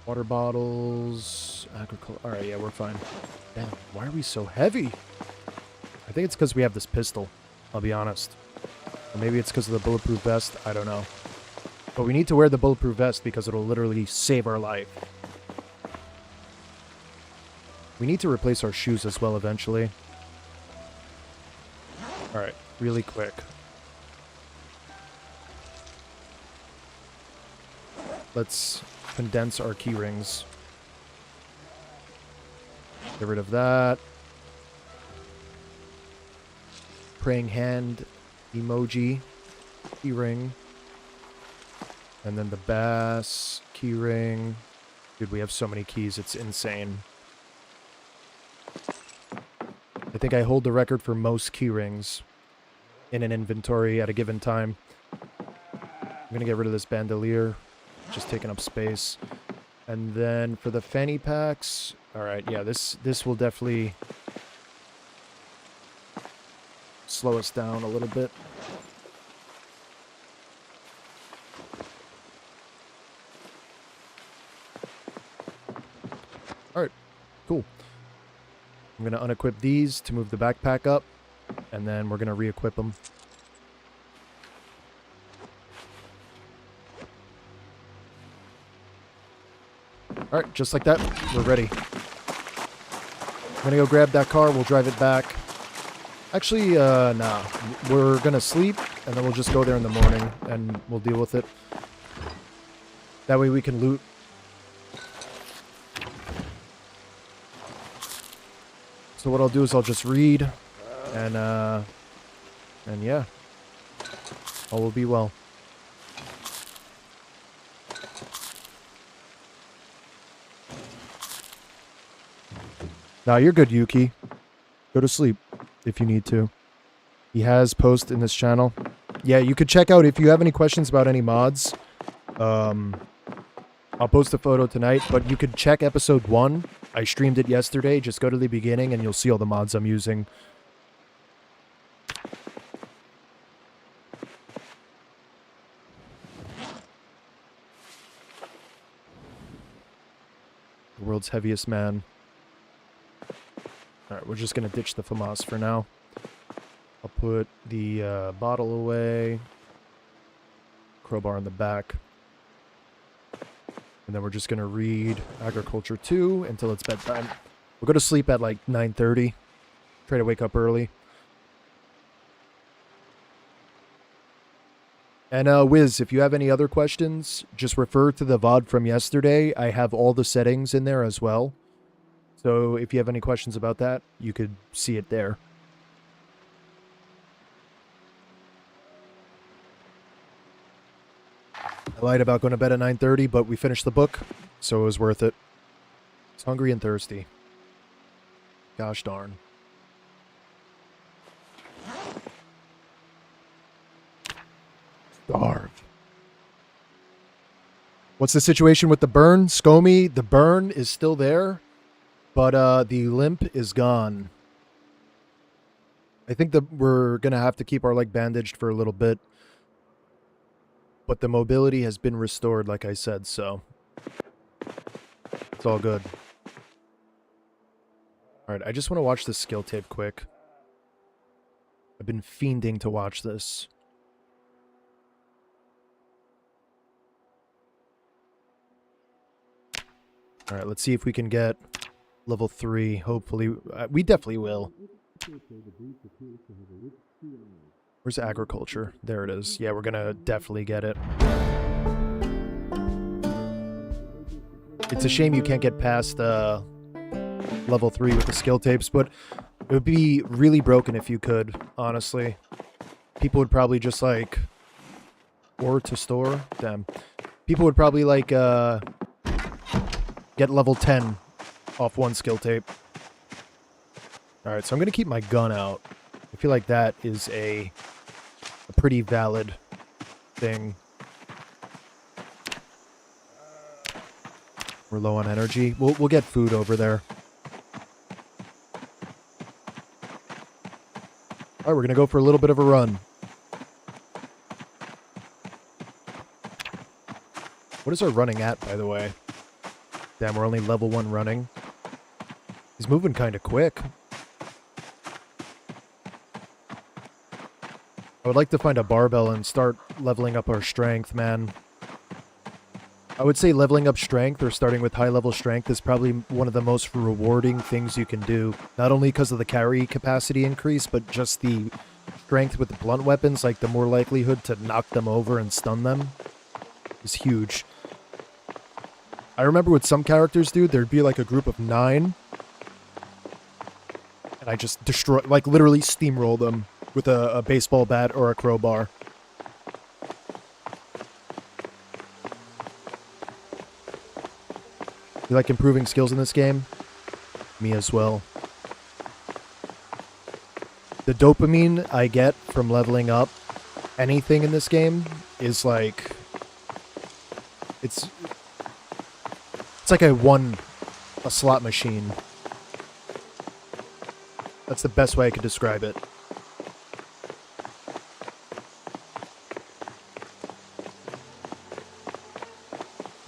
A: Water bottles. Alright, yeah, we're fine. Damn, why are we so heavy? I think it's because we have this pistol, I'll be honest. Or maybe it's because of the bulletproof vest. I don't know. But we need to wear the bulletproof vest because it'll literally save our life. We need to replace our shoes as well eventually. Alright, really quick. Let's condense our key rings. Get rid of that. Praying hand emoji key ring. And then the bass key ring. Dude, we have so many keys, it's insane. I think I hold the record for most key rings in an inventory at a given time. I'm gonna get rid of this bandolier. Just taking up space. And then for the fanny packs, alright, yeah, this will definitely slow us down a little bit. Alright, cool. I'm going to unequip these to move the backpack up, and then we're going to re-equip them. Alright, just like that, we're ready. I'm going to go grab that car, we'll drive it back. Actually, nah. We're going to sleep, and then we'll just go there in the morning, and we'll deal with it. That way we can loot. So what I'll do is I'll just read, and yeah, all will be well. Nah, you're good, Yuki. Go to sleep if you need to. He has posts in this channel. Yeah, you could check out if you have any questions about any mods. I'll post a photo tonight, but you could check episode 1. I streamed it yesterday. Just go to the beginning and you'll see all the mods I'm using. The world's heaviest man. Alright, we're just going to ditch the FAMAS for now. I'll put the bottle away. Crowbar in the back. And then we're just going to read Agriculture 2 until it's bedtime. We'll go to sleep at like 9:30. Try to wake up early. And Wiz, if you have any other questions, just refer to the VOD from yesterday. I have all the settings in there as well. So if you have any questions about that, you could see it there. I lied about going to bed at 9:30, but we finished the book, so it was worth it. I was hungry and thirsty. Gosh darn. Starve. What's the situation with the burn? ScoMe, the burn is still there, but the limp is gone. I think that we're going to have to keep our leg bandaged for a little bit. But the mobility has been restored, like I said, so it's all good. Alright, I just want to watch this skill tape quick. I've been fiending to watch this. Alright, let's see if we can get level 3. Hopefully, we definitely will. Where's agriculture? There it is. Yeah, we're gonna definitely get it. It's a shame you can't get past level 3 with the skill tapes, but it would be really broken if you could, honestly. People would probably just like... Or to store? Damn. People would probably like get level 10 off one skill tape. Alright, so I'm gonna keep my gun out. I feel like that is a pretty valid thing. We're low on energy. We'll get food over there. Alright, we're gonna go for a little bit of a run. What is our running at, by the way? Damn, we're only level 1 running. He's moving kind of quick. I would like to find a barbell and start leveling up our strength, man. I would say leveling up strength, or starting with high-level strength, is probably one of the most rewarding things you can do. Not only because of the carry capacity increase, but just the strength with the blunt weapons, like the more likelihood to knock them over and stun them, is huge. I remember with some characters, dude, there'd be like a group of 9, and I just destroy, like literally steamroll them with a baseball bat or a crowbar. You like improving skills in this game? Me as well. The dopamine I get from leveling up anything in this game is like... It's like I won a slot machine. That's the best way I could describe it.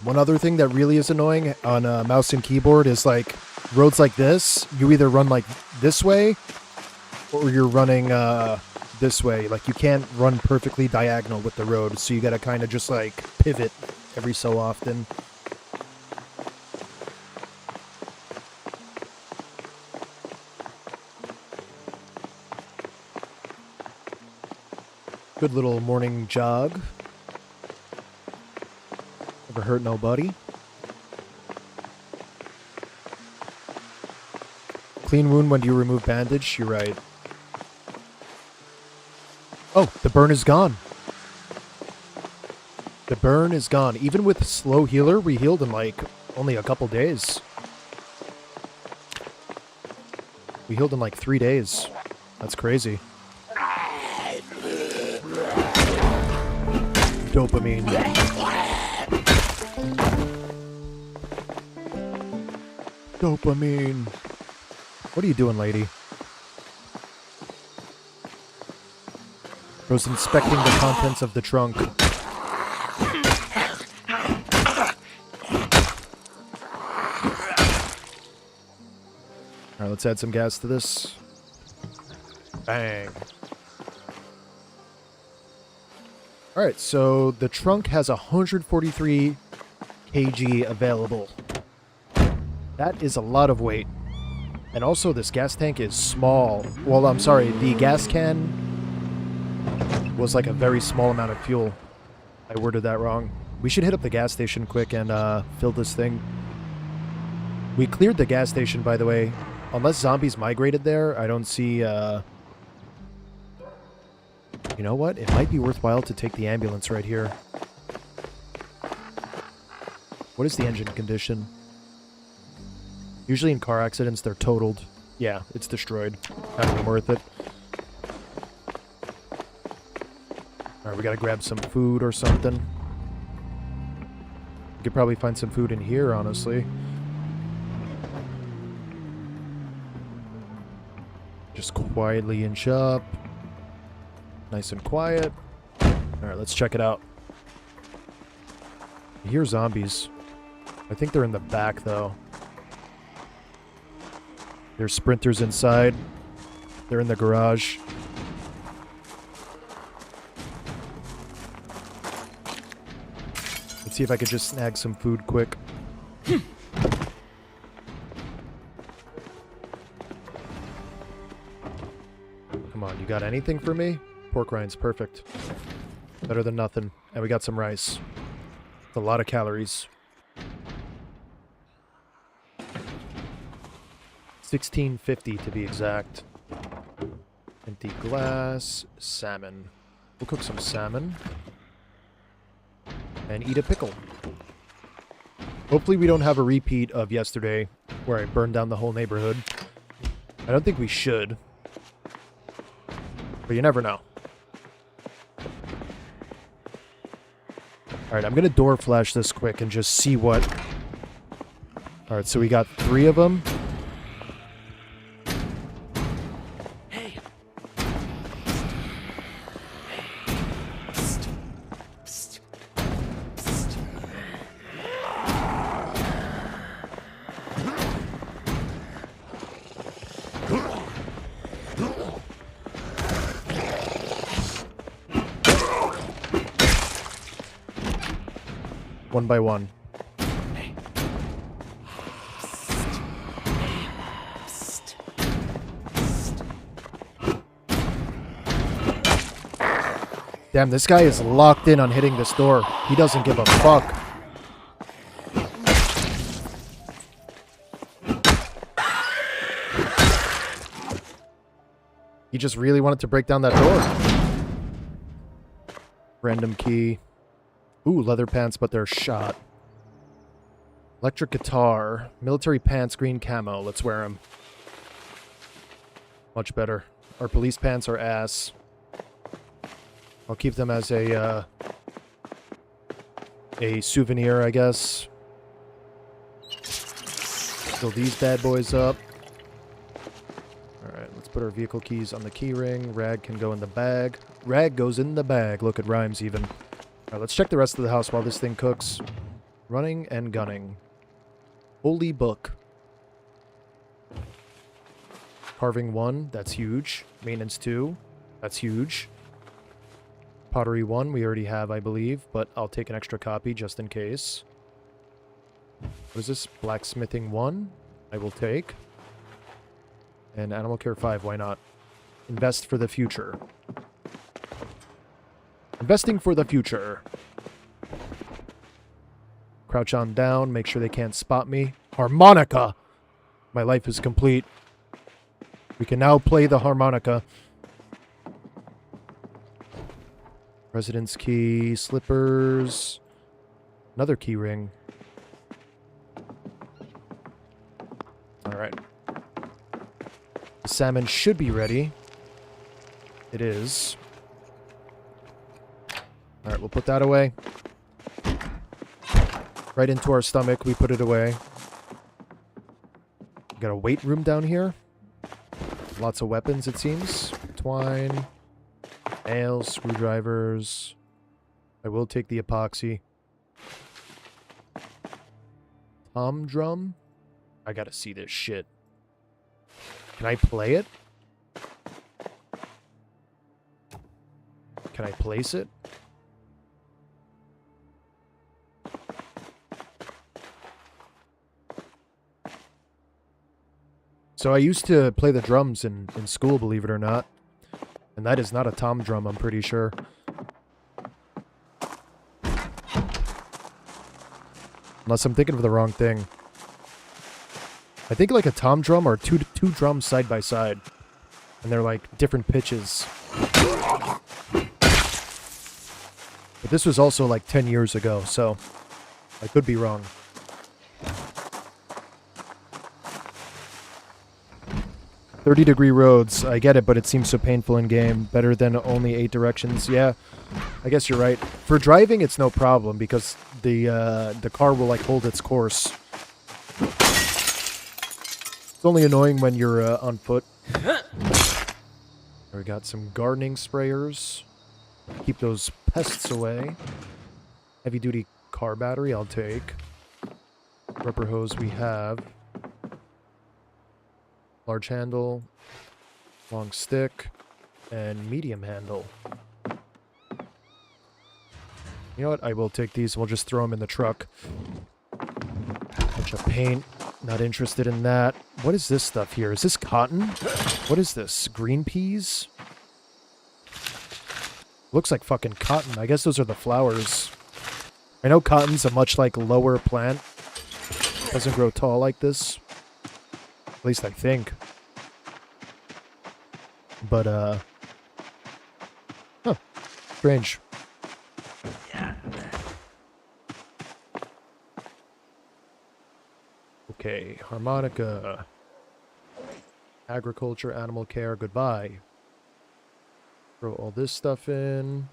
A: One other thing that really is annoying on a mouse and keyboard is like roads like this, you either run like this way or you're running this way. Like you can't run perfectly diagonal with the road, so you gotta kind of just like pivot every so often. Good little morning jog. Never hurt nobody. Clean wound when you remove bandage. You're right. Oh, the burn is gone. The burn is gone. Even with slow healer, we healed in like only a couple days. We healed in like 3 days. That's crazy. Dopamine. Dopamine. What are you doing, lady? Bro's inspecting the contents of the trunk. Alright, let's add some gas to this. Bang. Alright, so the trunk has 143 kg available. That is a lot of weight. And also, this gas tank is small. Well, I'm sorry, the gas can was like a very small amount of fuel. I worded that wrong. We should hit up the gas station quick and fill this thing. We cleared the gas station, by the way. Unless zombies migrated there, I don't see... You know what? It might be worthwhile to take the ambulance right here. What is the engine condition? Usually in car accidents, they're totaled. Yeah, it's destroyed. Not even worth it. Alright, we gotta grab some food or something. We could probably find some food in here, honestly. Just quietly inch up. Nice and quiet. Alright, let's check it out. I hear zombies. I think they're in the back, though. There's sprinters inside. They're in the garage. Let's see if I could just snag some food quick. Come on, you got anything for me? Pork rinds, perfect. Better than nothing. And we got some rice. It's a lot of calories. 1650 to be exact. Empty glass. Salmon. We'll cook some salmon. And eat a pickle. Hopefully we don't have a repeat of yesterday where I burned down the whole neighborhood. I don't think we should. But you never know. Alright, I'm going to door flash this quick and just see what... Alright, so we got 3 of them.
B: Hey.
A: 1 by 1. Damn, this guy is locked in on hitting this door. He doesn't give a fuck. He just really wanted to break down that door. Random key. Ooh, leather pants, but they're shot. Electric guitar. Military pants, green camo. Let's wear them. Much better. Our police pants are ass. I'll keep them as a souvenir, I guess. Fill these bad boys up. Alright, let's put our vehicle keys on the key ring. Rag can go in the bag. Rag goes in the bag. Look, it rhymes even. Alright, let's check the rest of the house while this thing cooks. Running and gunning. Holy book. Carving 1, that's huge. Maintenance 2, that's huge. Pottery 1, we already have, I believe, but I'll take an extra copy just in case. What is this? Blacksmithing 1, I will take. And Animal Care 5, why not? Invest for the future. Investing for the future. Crouch on down, make sure they can't spot me. Harmonica! My life is complete. We can now play the harmonica. Residence key, slippers, another key ring. Alright. The salmon should be ready. It is. Alright, we'll put that away. Right into our stomach, we put it away. Got a weight room down here. Lots of weapons, it seems. Twine. Nails, screwdrivers. I will take the epoxy. Tom drum? I gotta see this shit. Can I play it? Can I place it? So I used to play the drums in school, believe it or not. And that is not a tom drum, I'm pretty sure. Unless I'm thinking of the wrong thing. I think like a tom drum or two drums side by side. And they're like different pitches. But this was also like 10 years ago, so I could be wrong. "30-degree roads. I get it, but it seems so painful in game. Better than only 8 directions." Yeah, I guess you're right. For driving, it's no problem because the car will like hold its course. It's only annoying when you're on foot. We got some gardening sprayers. Keep those pests away. Heavy duty car battery, I'll take. Rubber hose we have. Large handle. Long stick. And medium handle. You know what? I will take these. We'll just throw them in the truck. Bunch of paint. Not interested in that. What is this stuff here? Is this cotton? What is this? Green peas? Looks like fucking cotton. I guess those are the flowers. I know cotton's a much like lower plant. Doesn't grow tall like this. At least I think. But, huh. Strange. Okay, harmonica. Agriculture, animal care, goodbye. Throw all this stuff in.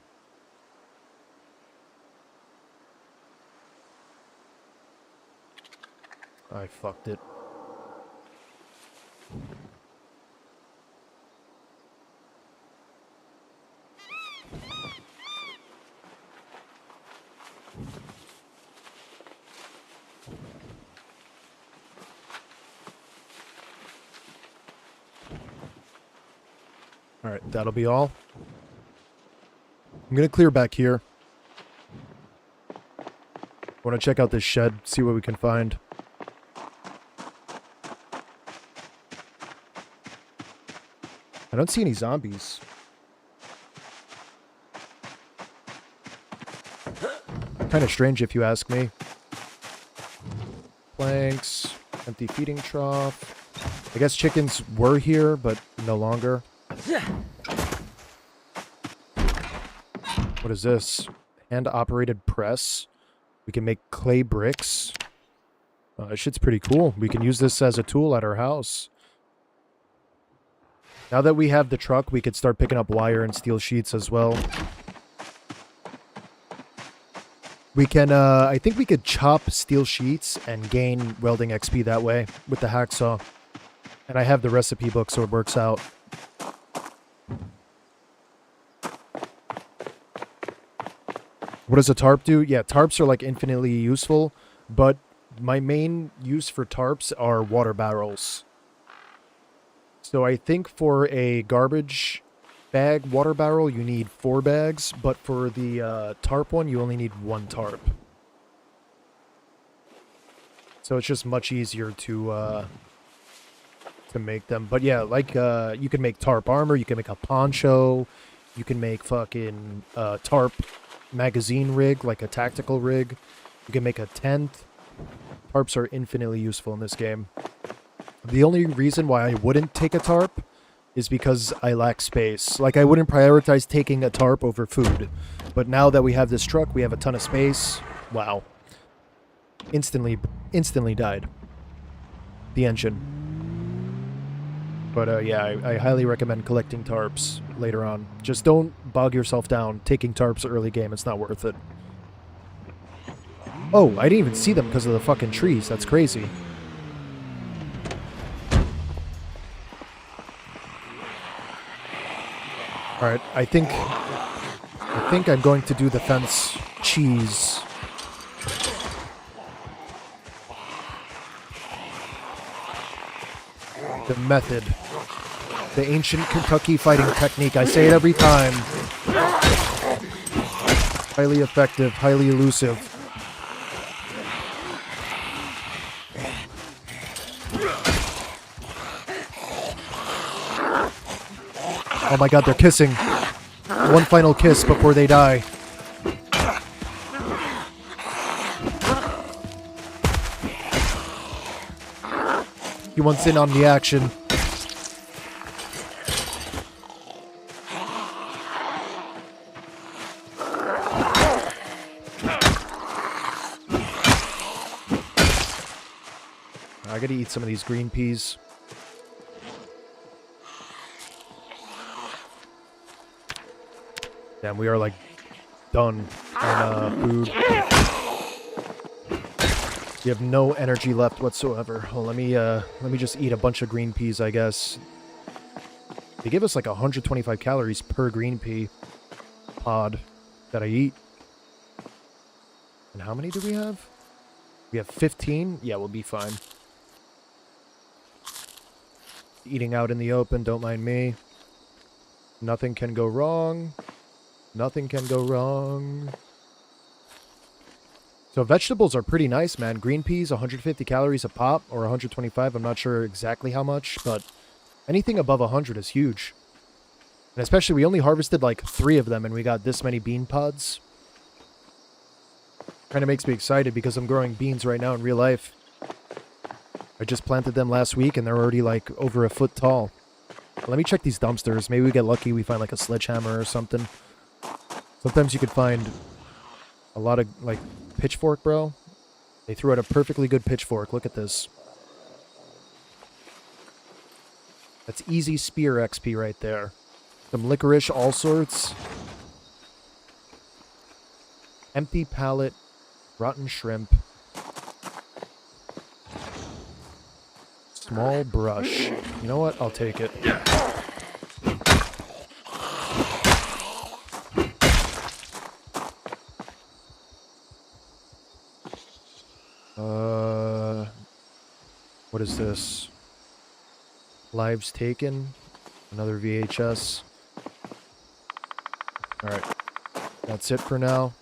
A: I fucked it. Alright, that'll be all. I'm gonna clear back here. I want to check out this shed, see what we can find. I don't see any zombies. Kind of strange if you ask me. Planks, empty feeding trough. I guess chickens were here, but no longer. What is this? Hand-operated press. We can make clay bricks. This shit's pretty cool. We can use this as a tool at our house. Now that we have the truck, we could start picking up wire and steel sheets as well. We can, I think we could chop steel sheets and gain welding XP that way with the hacksaw. And I have the recipe book, so it works out. What does a tarp do? Yeah, tarps are like infinitely useful, but my main use for tarps are water barrels. So I think for a garbage bag water barrel, you need 4 bags, but for the tarp one, you only need 1 tarp. So it's just much easier to make them. But yeah, like you can make tarp armor, you can make a poncho, you can make fucking tarp magazine rig, like a tactical rig. You can make a tent. Tarps are infinitely useful in this game. The only reason why I wouldn't take a tarp is because I lack space. Like, I wouldn't prioritize taking a tarp over food. But now that we have this truck, we have a ton of space. Wow. Instantly died. The engine. But yeah, I highly recommend collecting tarps later on. Just don't bog yourself down taking tarps early game. It's not worth it. Oh, I didn't even see them because of the fucking trees. That's crazy. Alright, I think I'm going to do the fence cheese. The method. The ancient Kentucky fighting technique. I say it every time. Highly effective, highly elusive. Oh my god, they're kissing. One final kiss before they die. He wants in on the action. I gotta eat some of these green peas. Damn, we are like done on food. You have no energy left whatsoever. Well, let me just eat a bunch of green peas, I guess. They give us like 125 calories per green pea pod that I eat. And how many do we have? We have 15? Yeah, we'll be fine. Eating out in the open, don't mind me. Nothing can go wrong. Nothing can go wrong. So vegetables are pretty nice, man. Green peas, 150 calories a pop, or 125. I'm not sure exactly how much, but anything above 100 is huge. And especially, we only harvested like 3 of them, and we got this many bean pods. Kind of makes me excited because I'm growing beans right now in real life. I just planted them last week, and they're already like over a foot tall. Let me check these dumpsters. Maybe we get lucky, we find like a sledgehammer or something. Sometimes you could find a lot of like pitchfork, bro. They threw out a perfectly good pitchfork. Look at this. That's easy spear XP right there. Some licorice, all sorts. Empty pallet, rotten shrimp. Small brush. You know what? I'll take it. What is this? Lives taken. Another VHS. Alright. That's it for now.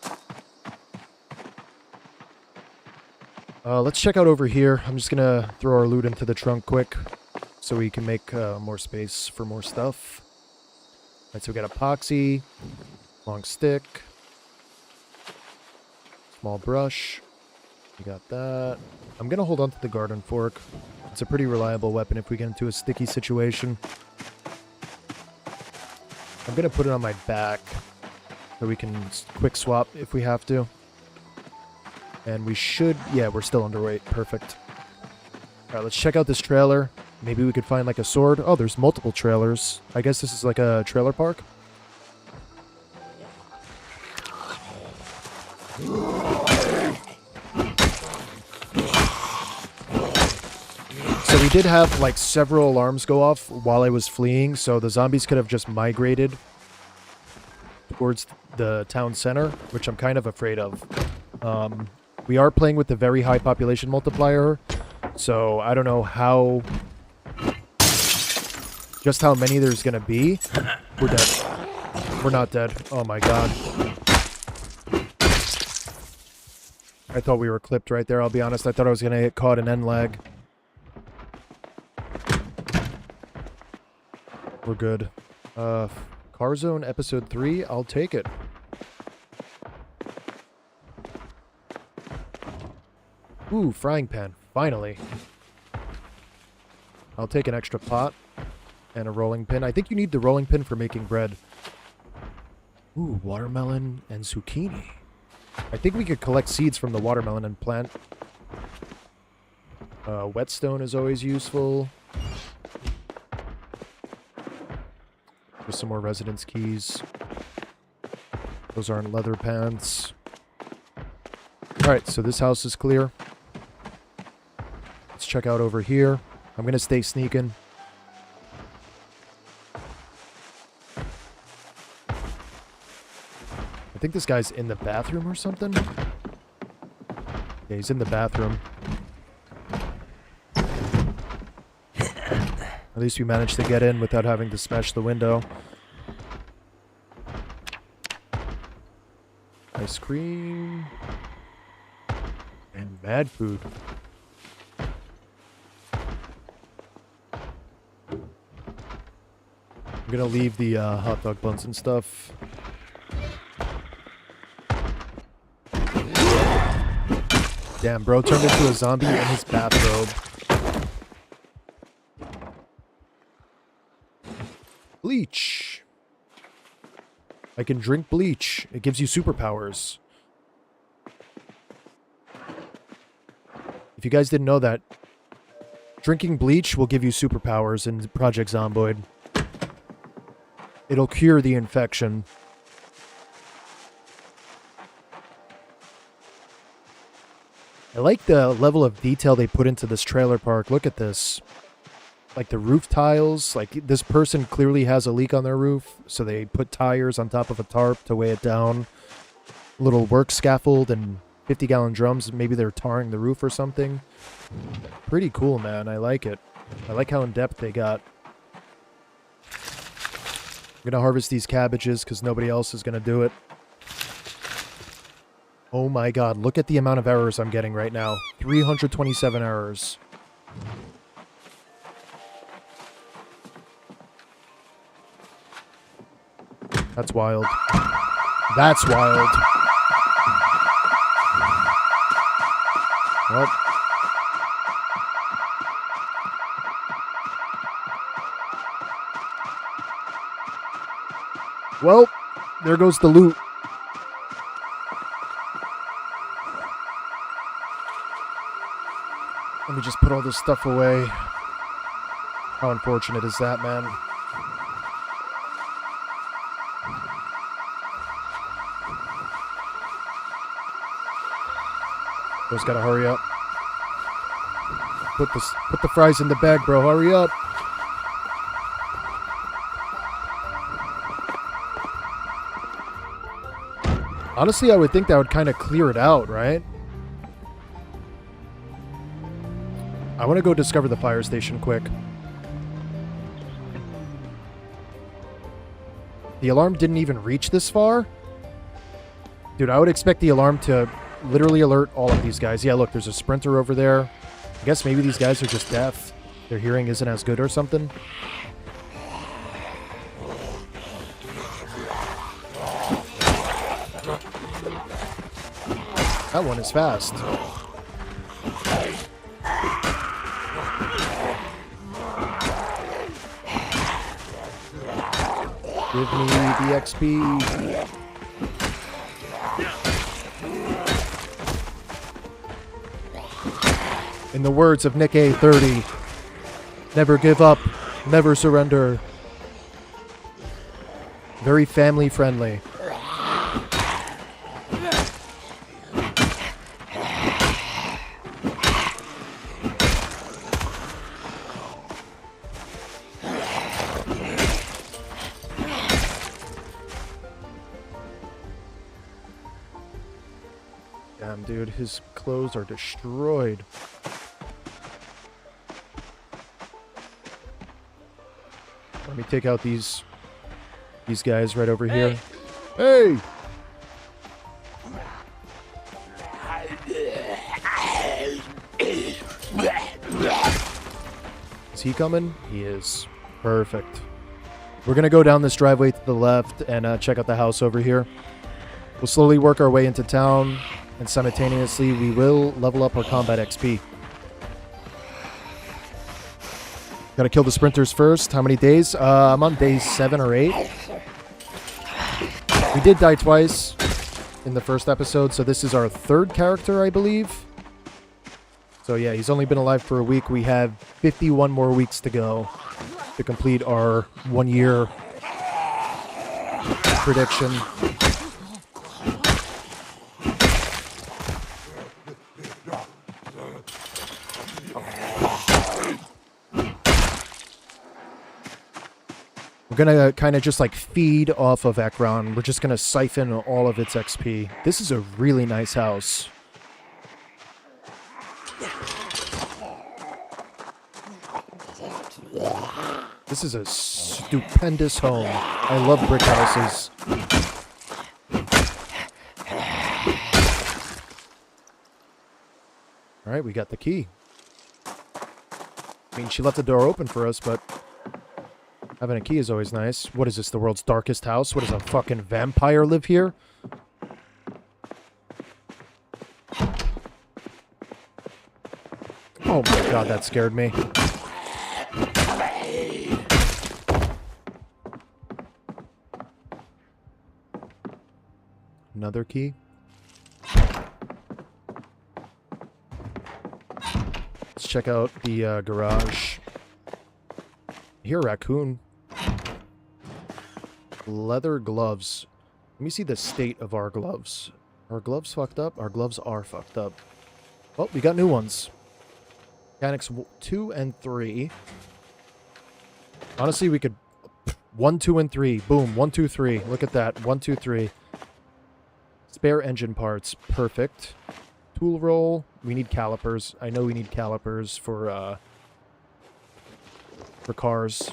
A: Let's check out over here. I'm just gonna throw our loot into the trunk quick so we can make more space for more stuff. Alright, so we got epoxy, long stick, small brush. We got that. I'm gonna hold on to the garden fork. It's a pretty reliable weapon if we get into a sticky situation. I'm gonna put it on my back so we can quick swap if we have to. And we should... yeah, we're still underweight. Perfect. Alright, let's check out this trailer. Maybe we could find like a sword. Oh, there's multiple trailers. I guess this is like a trailer park. So we did have like several alarms go off while I was fleeing, so the zombies could have just migrated towards the town center, which I'm kind of afraid of. We are playing with the very high population multiplier, so I don't know how... just how many there's gonna be. We're dead. We're not dead. Oh my god. I thought we were clipped right there, I'll be honest. I thought I was gonna get caught in end lag. We're good. Car Zone Episode 3, I'll take it. Ooh, frying pan. Finally. I'll take an extra pot and a rolling pin. I think you need the rolling pin for making bread. Ooh, watermelon and zucchini. I think we could collect seeds from the watermelon and plant. Whetstone is always useful. Just some more residence keys. Those aren't leather pants. Alright, so this house is clear. Let's check out over here. I'm gonna stay sneaking. I think this guy's in the bathroom or something. Yeah, he's in the bathroom. At least we managed to get in without having to smash the window. Ice cream. And bad food. I'm gonna leave the hot dog buns and stuff. Damn, bro turned into a zombie in his bathrobe. Bleach. I can drink bleach. It gives you superpowers. If you guys didn't know that, drinking bleach will give you superpowers in Project Zomboid. It'll cure the infection. I like the level of detail they put into this trailer park. Look at this. Like the roof tiles. Like this person clearly has a leak on their roof, so they put tires on top of a tarp to weigh it down. Little work scaffold and 50-gallon drums. Maybe they're tarring the roof or something. Pretty cool, man. I like it. I like how in-depth they got. I'm gonna harvest these cabbages because nobody else is gonna do it. Oh my god, look at the amount of errors I'm getting right now. 327 errors. That's wild. That's wild. Well. Well, there goes the loot. Let me just put all this stuff away. How unfortunate is that, man? Just gotta hurry up. Put the fries in the bag, bro. Hurry up. Honestly, I would think that would kind of clear it out, right? I want to go discover the fire station quick. The alarm didn't even reach this far? Dude, I would expect the alarm to literally alert all of these guys. Yeah, look, there's a sprinter over there. I guess maybe these guys are just deaf. Their hearing isn't as good or something. That one is fast. Give me the XP. In the words of Nick A30, never give up, never surrender. Very family friendly. Damn, dude, his clothes are destroyed. Let me take out these guys right over here. Hey! Is he coming? He is. Perfect. We're going to go down this driveway to the left and check out the house over here. We'll slowly work our way into town, and simultaneously we will level up our combat XP. Gotta kill the sprinters first. How many days? I'm on day 7 or 8. We did die twice in the first episode, so this is our 3rd character, I believe. So yeah, he's only been alive for a week. We have 51 more weeks to go to complete our 1-year prediction. We're gonna kind of just like feed off of Ekron. We're just gonna siphon all of its XP. This is a really nice house. This is a stupendous home. I love brick houses. All right, we got the key. I mean, she left the door open for us, but having a key is always nice. What is this, the world's darkest house? What, does a fucking vampire live here? Oh my god, that scared me. Another key. Let's check out the garage. Here, raccoon. Leather gloves. Let me see the state of our gloves. Are gloves fucked up? Our gloves are fucked up. Well, we got new ones. Mechanics 2 and 3. Honestly, we could 1, 2, and 3. Boom. 1, 2, 3. Look at that. 1, 2, 3. Spare engine parts. Perfect. Tool roll. We need calipers. I know we need calipers for cars.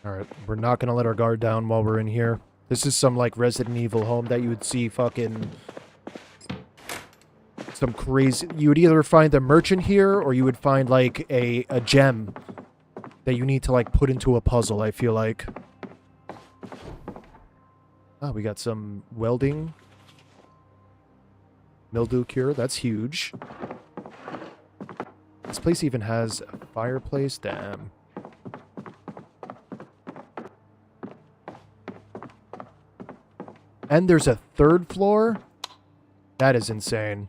A: Alright, we're not gonna let our guard down while we're in here. This is some, like, Resident Evil home that you would see fucking... some crazy... You would either find a merchant here, or you would find, like, a gem that you need to, like, put into a puzzle, I feel like. Ah, we got some welding. Mildew cure, that's huge. This place even has a fireplace, damn. And there's a third floor? That is insane.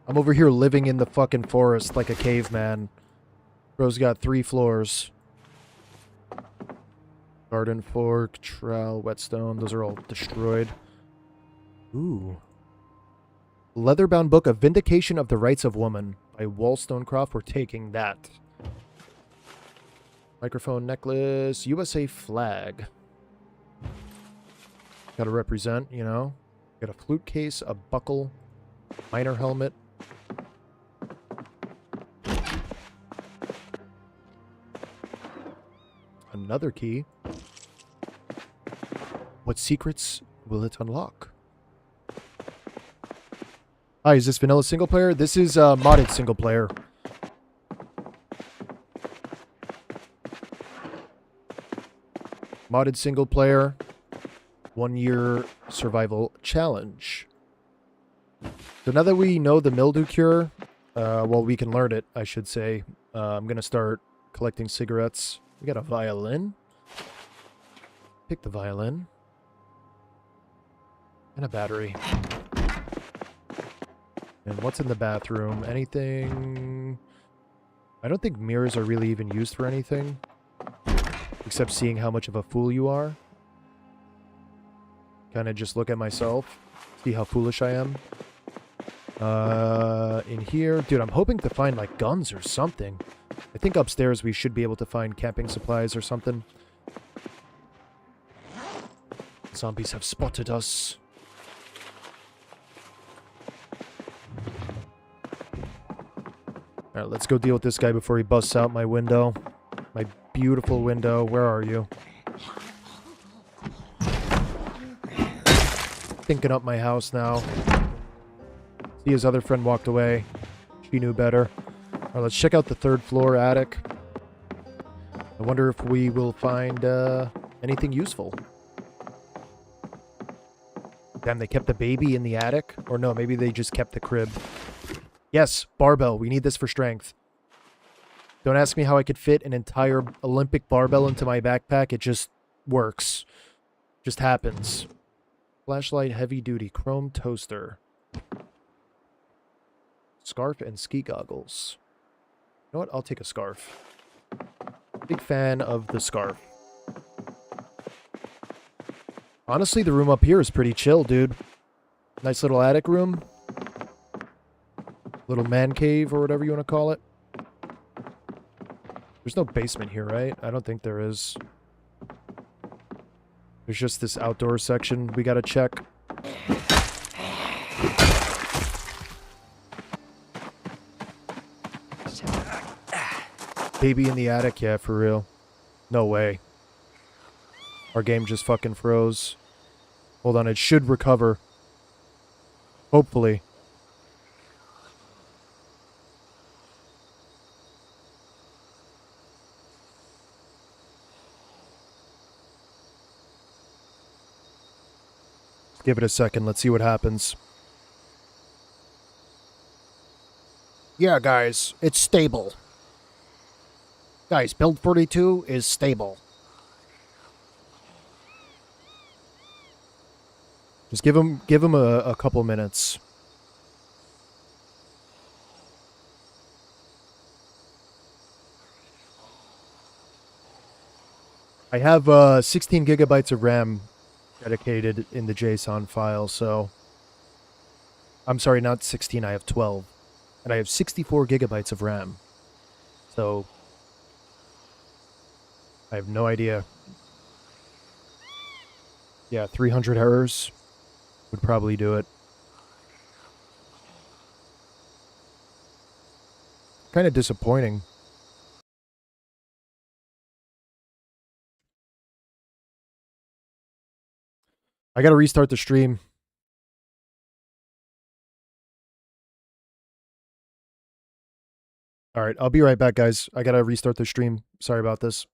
A: I'm over here living in the fucking forest like a caveman. Bro's got 3 floors. Garden fork, trowel, whetstone. Those are all destroyed. Ooh. Leather-bound book of Vindication of the Rights of Woman by Wollstonecraft. We're taking that. Microphone necklace. USA flag. Gotta represent, you know. Got a flute case, a buckle, miner helmet. Another key. What secrets will it unlock? Hi, is this vanilla single player? This is modded single player. Modded single player. 1-year survival challenge. So now that we know the mildew cure, well, we can learn it, I should say. I'm going to start collecting cigarettes. We got a violin. Pick the violin. And a battery. And what's in the bathroom? Anything? I don't think mirrors are really even used for anything. Except seeing how much of a fool you are. Kind of just look at myself. See how foolish I am. In here. Dude, I'm hoping to find, like, guns or something. I think upstairs we should be able to find camping supplies or something. Zombies have spotted us. Alright, let's go deal with this guy before he busts out my window. My beautiful window. Where are you? Thinking up my house now. See, his other friend walked away. She knew better. Alright, let's check out the 3rd floor attic. I wonder if we will find anything useful. Damn, they kept the baby in the attic? Or no, maybe they just kept the crib. Yes, barbell. We need this for strength. Don't ask me how I could fit an entire Olympic barbell into my backpack. It just works. Just happens. Flashlight, heavy duty, chrome toaster. Scarf and ski goggles. You know what? I'll take a scarf. Big fan of the scarf. Honestly, the room up here is pretty chill, dude. Nice little attic room. Little man cave or whatever you want to call it. There's no basement here, right? I don't think there is. There's just this outdoor section we gotta check. Baby in the attic? Yeah, for real. No way. Our game just fucking froze. Hold on, it should recover. Hopefully. Give it a second. Let's see what happens. Yeah, guys. It's stable. Guys, build 42 is stable. Just give him a couple minutes. I have 16 gigabytes of RAM dedicated in the JSON file, so I'm sorry, not 16, I have 12. And I have 64 gigabytes of RAM. So I have no idea. Yeah, 300 errors would probably do it. Kind of disappointing. I gotta restart the stream. All right, I'll be right back, guys. I gotta restart the stream. Sorry about this.